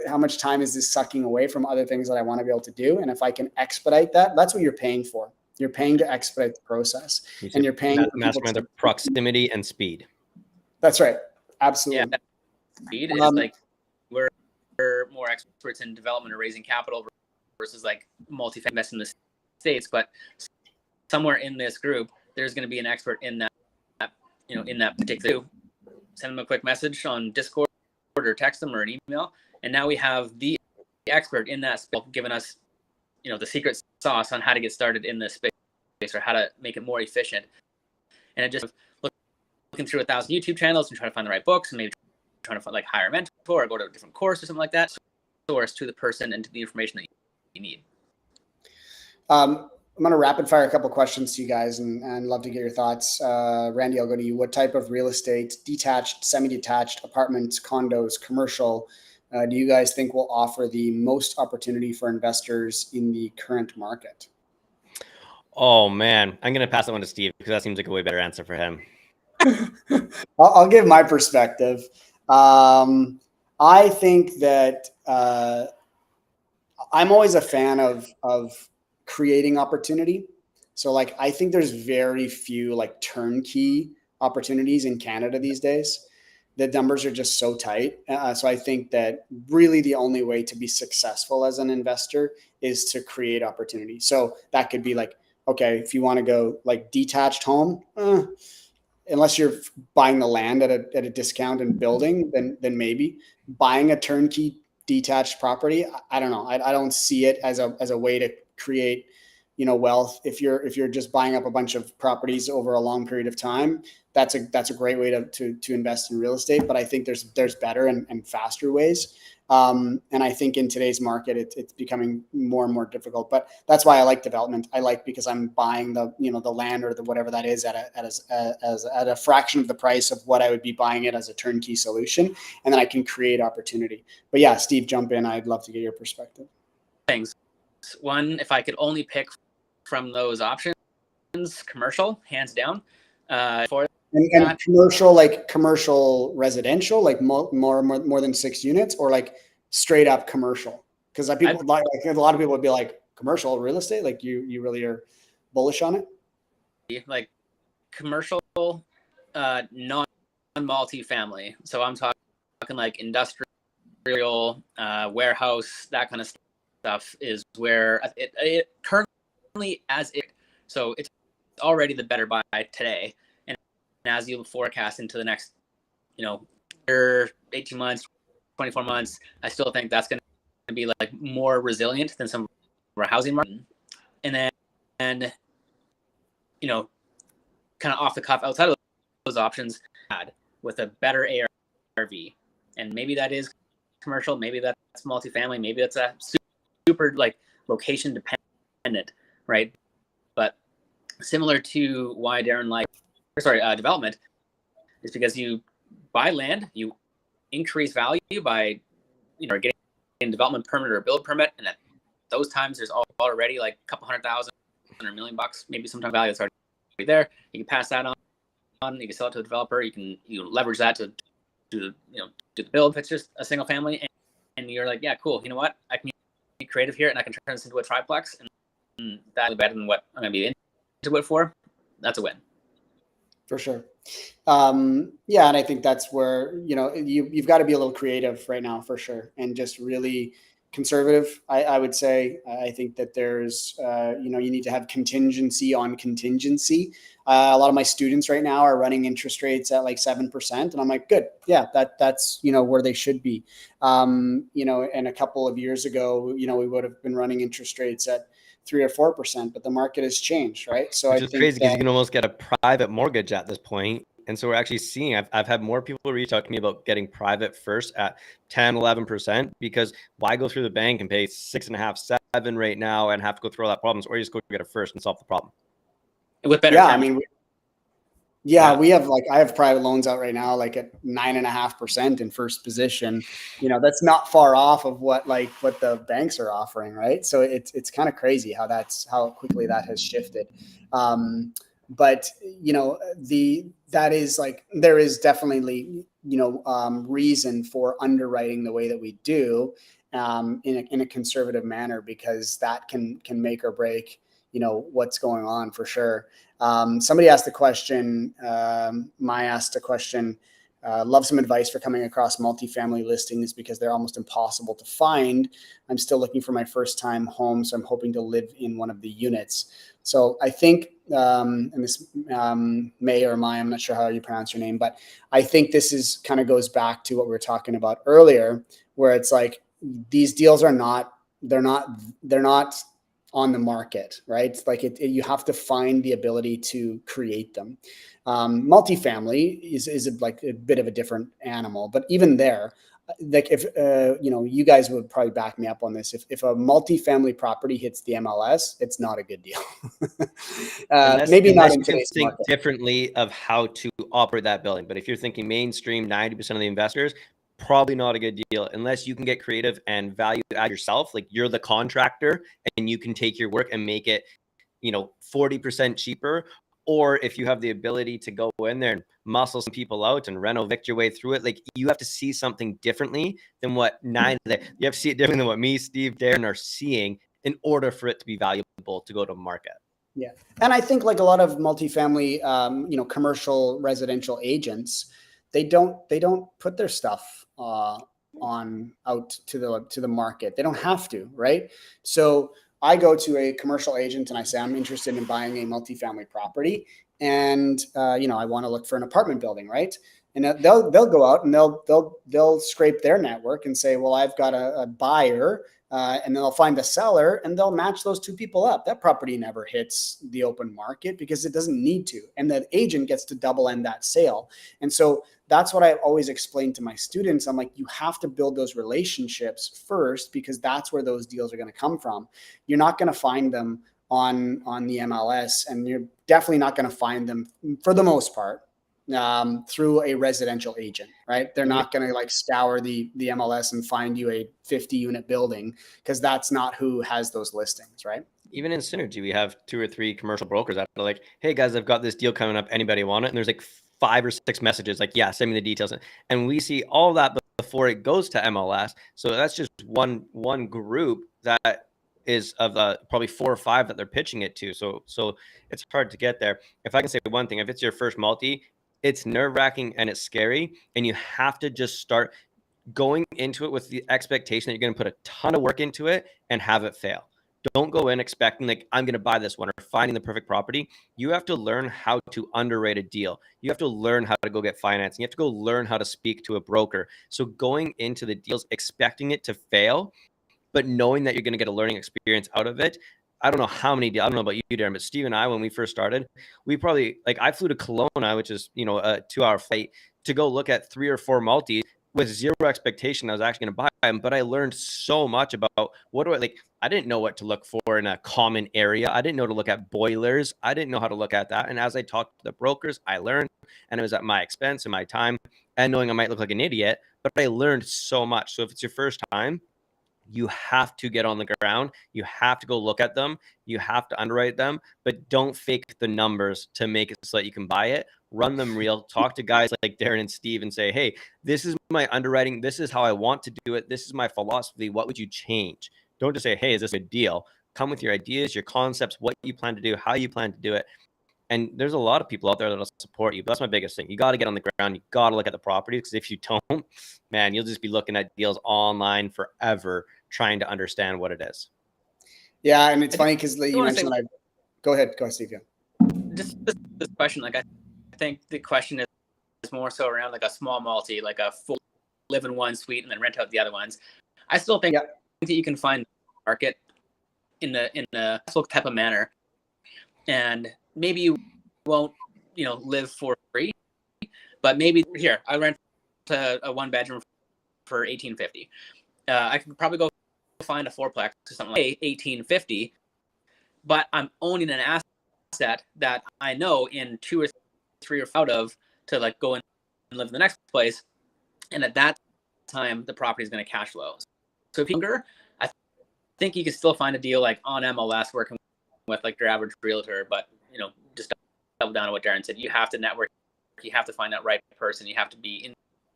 how much time is this sucking away from other things that I want to be able to do? And if I can expedite that, that's what you're paying for. You're paying to expedite the process, and you're paying mastermind the proximity and speed. That's right. Absolutely. Yeah, speed is like we're more experts in development or raising capital versus like multi-family invest in the States. But somewhere in this group, there's going to be an expert in that, in that particular. Send them a quick message on Discord or text them or an email, and now we have the expert in that space giving us, the secret sauce on how to get started in this space or how to make it more efficient. And it just looking through 1,000 YouTube channels and trying to find the right books and maybe trying to find, like, hire a mentor or go to a different course or something like that. Source to the person and to the information that you need. I'm going to rapid fire a couple of questions to you guys and love to get your thoughts. Randy, I'll go to you. What type of real estate, detached, semi-detached, apartments, condos, commercial, do you guys think will offer the most opportunity for investors in the current market? Oh man, I'm going to pass that one to Steve because that seems like a way better answer for him. I'll give my perspective. I think that I'm always a fan of creating opportunity. So like, I think there's very few like turnkey opportunities in Canada these days. The numbers are just so tight. So I think that really the only way to be successful as an investor is to create opportunity. So that could be like, okay, if you want to go like detached home, unless you're buying the land at a discount and building, then maybe buying a turnkey detached property. I don't know. I don't see it as a way to create, wealth. If you're just buying up a bunch of properties over a long period of time, that's a great way to invest in real estate. But I think there's better and faster ways. And I think in today's market, it's becoming more and more difficult. But that's why I like development. I like, because I'm buying the land or the whatever that is at a fraction of the price of what I would be buying it as a turnkey solution, and then I can create opportunity. But yeah, Steve, jump in. I'd love to get your perspective. Things. One, if I could only pick from those options, commercial, hands down. And commercial, like commercial residential, like more than 6 units, or like straight up commercial? Because a lot of people would be like, commercial real estate, like you really are bullish on it? Like commercial, non-multi-family. So I'm talking like industrial, warehouse, that kind of stuff is where it currently so it's already the better buy today. And as you forecast into the next, year, 18 months, 24 months, I still think that's going to be like more resilient than some of our housing market. And then, kind of off the cuff, outside of those options, with a better ARV, and maybe that is commercial, maybe that's multifamily, maybe that's a super like location dependent, right? But similar to why Darren development is because you buy land, you increase value by getting a development permit or a build permit, and at those times there's already like a couple $100,000 or $1 million, maybe sometime value that's already there. You can pass that on, you can sell it to a developer, you can leverage that to do the build if it's just a single family, and you're like, yeah, cool, you know what, I can be creative here and I can turn this into a triplex, and that's better than what I'm going to be into it for. That's a win. For sure. Yeah. And I think that's where, you've got to be a little creative right now, for sure. And just really conservative. I would say, I think that there's, you need to have contingency on contingency. A lot of my students right now are running interest rates at like 7%. And I'm like, good. Yeah, that's, where they should be. And a couple of years ago, we would have been running interest rates at 3 or 4%, but the market has changed, right? So which is crazy, because you can almost get a private mortgage at this point. And so we're actually seeing, I've had more people reach out to me about getting private first at 10, 11%, because why go through the bank and pay 6.5, 7 right now and have to go through all that problems, or you just go get it first and solve the problem. With better terms. We have I have private loans out right now, like at 9.5% in first position. That's not far off of what the banks are offering, right? So it's kind of crazy how quickly that has shifted. But that is there is definitely reason for underwriting the way that we do in a conservative manner, because that can make or break what's going on, for sure. Somebody asked a question, Mai asked a question, love some advice for coming across multifamily listings because they're almost impossible to find. I'm still looking for my first time home, so I'm hoping to live in one of the units. So I think, and this May or Mai, I'm not sure how you pronounce your name, but I think this is kind of goes back to what we were talking about earlier, where it's like these deals are not on the market, right? Like you have to find the ability to create them. Multifamily is like a bit of a different animal, but even there, like if you guys would probably back me up on this. If a multifamily property hits the MLS, it's not a good deal. Maybe not in today's think market. Differently of how to operate that building. But if you're thinking mainstream, 90% of the investors, probably not a good deal unless you can get creative and value add yourself. Like you're the contractor and you can take your work and make it, 40% cheaper. Or if you have the ability to go in there and muscle some people out and renovate your way through it, like you have to see something differently than what you have to see it differently than what me, Steve, Darren are seeing in order for it to be valuable to go to market. Yeah. And I think like a lot of multifamily, commercial residential agents, they don't put their stuff on out to the market. They don't have to, right? So I go to a commercial agent and I say, I'm interested in buying a multifamily property. and I want to look for an apartment building, right? And they'll go out and they'll scrape their network and say, well, I've got a buyer, and then they'll find a seller and they'll match those two people up. That property never hits the open market because it doesn't need to, and the agent gets to double end that sale. And so that's what I always explain to my students. I'm like, you have to build those relationships first, because that's where those deals are going to come from. You're not going to find them on the MLS, and you're definitely not going to find them, for the most part, through a residential agent, right? They're not going to like scour the MLS and find you a 50-unit building, because that's not who has those listings, right? Even in Synergy, we have 2 or 3 commercial brokers that are like, hey guys, I've got this deal coming up. Anybody want it? And there's like 5 or 6 messages like, yeah, send me the details. And we see all that before it goes to MLS. So that's just one group that is of probably 4 or 5 that they're pitching it to. So it's hard to get there. If I can say one thing, if it's your first multi, it's nerve-wracking and it's scary, and you have to just start going into it with the expectation that you're going to put a ton of work into it and have it fail. Don't go in expecting like, I'm going to buy this one or finding the perfect property. You have to learn how to underwrite a deal. You have to learn how to go get financing. You have to go learn how to speak to a broker. So going into the deals expecting it to fail, but knowing that you're going to get a learning experience out of it. I don't know how many deals, I don't know about you, Darren, but Steve and I, when we first started, we probably, like, I flew to Kelowna, which is, a 2-hour flight, to go look at 3 or 4 multis with zero expectation I was actually going to buy them. But I learned so much about I didn't know what to look for in a common area. I didn't know to look at boilers. I didn't know how to look at that. And as I talked to the brokers, I learned, and it was at my expense and my time, and knowing I might look like an idiot, but I learned so much. So if it's your first time, you have to get on the ground. You have to go look at them. You have to underwrite them, but don't fake the numbers to make it so that you can buy it. Run them real. Talk to guys like Darren and Steve and say, hey, this is my underwriting. This is how I want to do it. This is my philosophy. What would you change? Don't just say, hey, is this a deal? Come with your ideas, your concepts, what you plan to do, how you plan to do it. And there's a lot of people out there that'll support you. But that's my biggest thing. You got to get on the ground. You got to look at the properties, because if you don't, man, you'll just be looking at deals online forever trying to understand what it is. Yeah, and it's funny because you mentioned that. Go ahead, Steve. Yeah. Just this question, like I think the question is more so around like a small multi, like a full live in one suite and then rent out the other ones. I still think that you can find the market in a type of manner, and maybe you won't, live for free, but maybe here I rent a 1-bedroom for $1,850. I could probably go find a 4-plex or something like $1,850, but I'm owning an asset that I know in 2 or 3 or out of to like go and live in the next place, and at that time the property is going to cash flow. So if you're younger, I think you can still find a deal like on MLS working with like your average realtor, but just double down on what Darren said. You have to network. You have to find that right person. You have to be in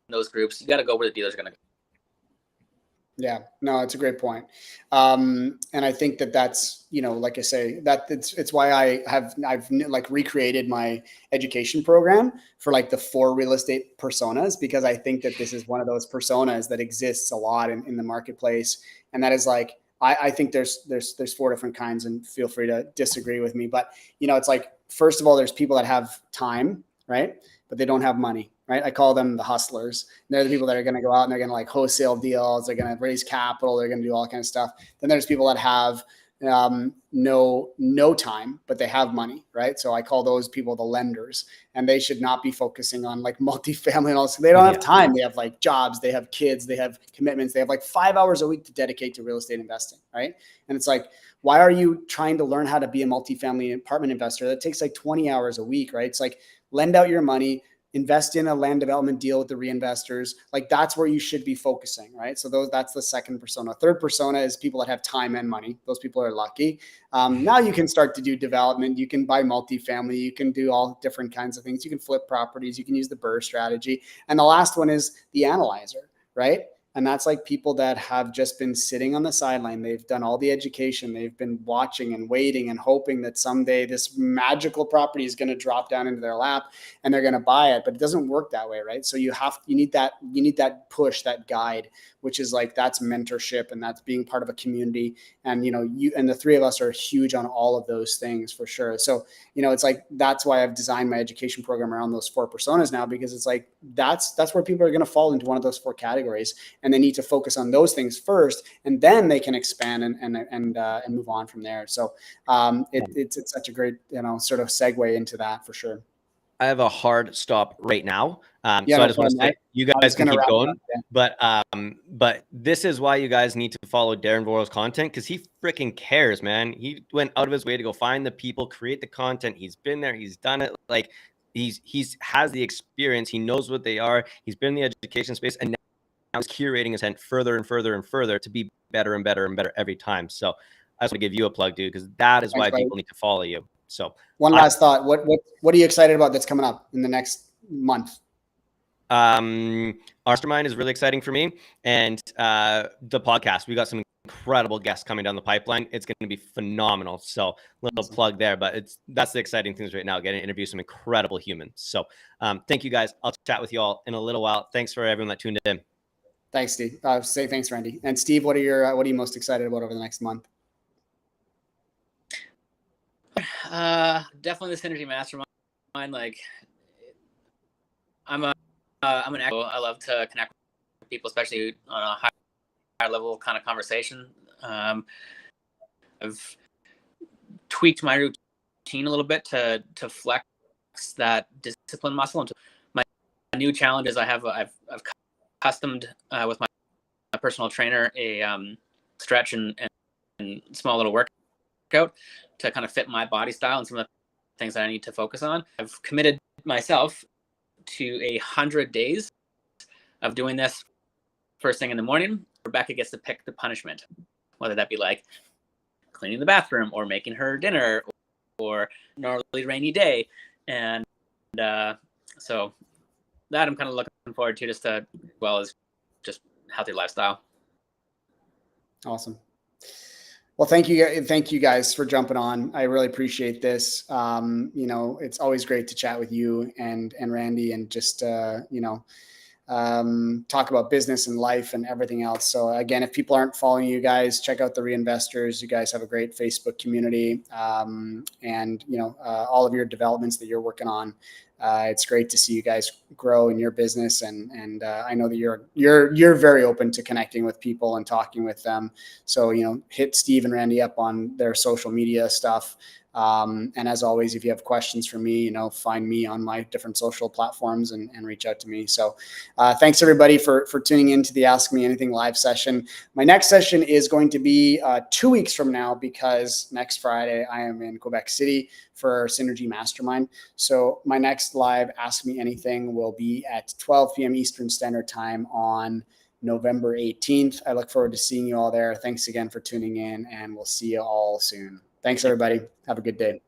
those groups. You got to go where the dealers are going to go. Yeah, no, it's a great point. And I think that's, like I say, that it's why I've like recreated my education program for like the 4 real estate personas, because I think that this is one of those personas that exists a lot in the marketplace. And that is like, I think there's 4 different kinds, and feel free to disagree with me, but it's like, first of all, there's people that have time, right? But they don't have money, right? I call them the hustlers. They're the people that are going to go out and they're going to like wholesale deals. They're going to raise capital. They're going to do all that kind of stuff. Then there's people that have no time, but they have money, right? So I call those people the lenders, and they should not be focusing on like multifamily and all this. They don't have time. They have like jobs, they have kids, they have commitments. They have like 5 hours a week to dedicate to real estate investing, right? And it's like, why are you trying to learn how to be a multifamily apartment investor? That takes like 20 hours a week, right? It's like, lend out your money, invest in a land development deal with the reinvestors. Like that's where you should be focusing, right? So that's the second persona. Third persona is people that have time and money. Those people are lucky. Now you can start to do development. You can buy multifamily. You can do all different kinds of things. You can flip properties. You can use the BRRRR strategy. And the last one is the analyzer, right? And that's like people that have just been sitting on the sideline. They've done all the education. They've been watching and waiting and hoping that someday this magical property is going to drop down into their lap and they're going to buy it. But it doesn't work that way, right? So you need that push, that guide, which is like, that's mentorship and that's being part of a community. And, you and the three of us are huge on all of those things for sure. So, it's like, that's why I've designed my education program around those 4 personas now, because it's like, that's where people are going to fall into one of those 4 categories. And they need to focus on those things first, and then they can expand and move on from there. So it's such a great, sort of segue into that for sure. I have a hard stop right now. So I no just want to problem. say, you guys can keep going, yeah. but this is why you guys need to follow Darren Vorlow's content, because he freaking cares, man. He went out of his way to go find the people, create the content. He's been there. He's done it. Like he's has the experience. He knows what they are. He's been in the education space, and now he's curating his content further and further and further to be better and better and better every time. So I just want to give you a plug, dude, because that is why people need to follow you. So one last thought. What are you excited about that's coming up in the next month? Mastermind is really exciting for me, and the podcast. We got some incredible guests coming down the pipeline. It's going to be phenomenal. So little plug there, but that's the exciting things right now, getting to interview some incredible humans. So thank you guys. I'll chat with you all in a little while. Thanks for everyone that tuned in. Thanks, Steve. Say thanks, Randy. And Steve, what are you most excited about over the next month? Definitely the Synergy Mastermind. Like, I'm an extrovert. I love to connect with people, especially on a higher level kind of conversation. I've tweaked my routine a little bit to flex that discipline muscle. And my new challenge is I've customed with my personal trainer a stretch and small little workout to kind of fit my body style and some of the things that I need to focus on. I've committed myself to 100 days of doing this first thing in the morning. Rebecca gets to pick the punishment, whether that be like cleaning the bathroom or making her dinner or an early rainy day. And so that I'm kind of looking forward to, just as well as just healthy lifestyle. Awesome. Well, thank you guys for jumping on. I really appreciate this. It's always great to chat with you and Randy, and just talk about business and life and everything else. So again, if people aren't following you guys, check out the Reinvestors. You guys have a great Facebook community, and all of your developments that you're working on. It's great to see you guys grow in your business, and I know that you're very open to connecting with people and talking with them. So hit Steve and Randy up on their social media stuff. And as always, if you have questions for me, find me on my different social platforms and reach out to me. So thanks everybody for tuning in to the Ask Me Anything live session. My next session is going to be 2 weeks from now, because next Friday I am in Quebec City for our Synergy Mastermind. So my next live Ask Me Anything will be at 12 p.m. Eastern Standard Time on November 18th. I look forward to seeing you all there. Thanks again for tuning in, and we'll see you all soon. Thanks, everybody. Have a good day.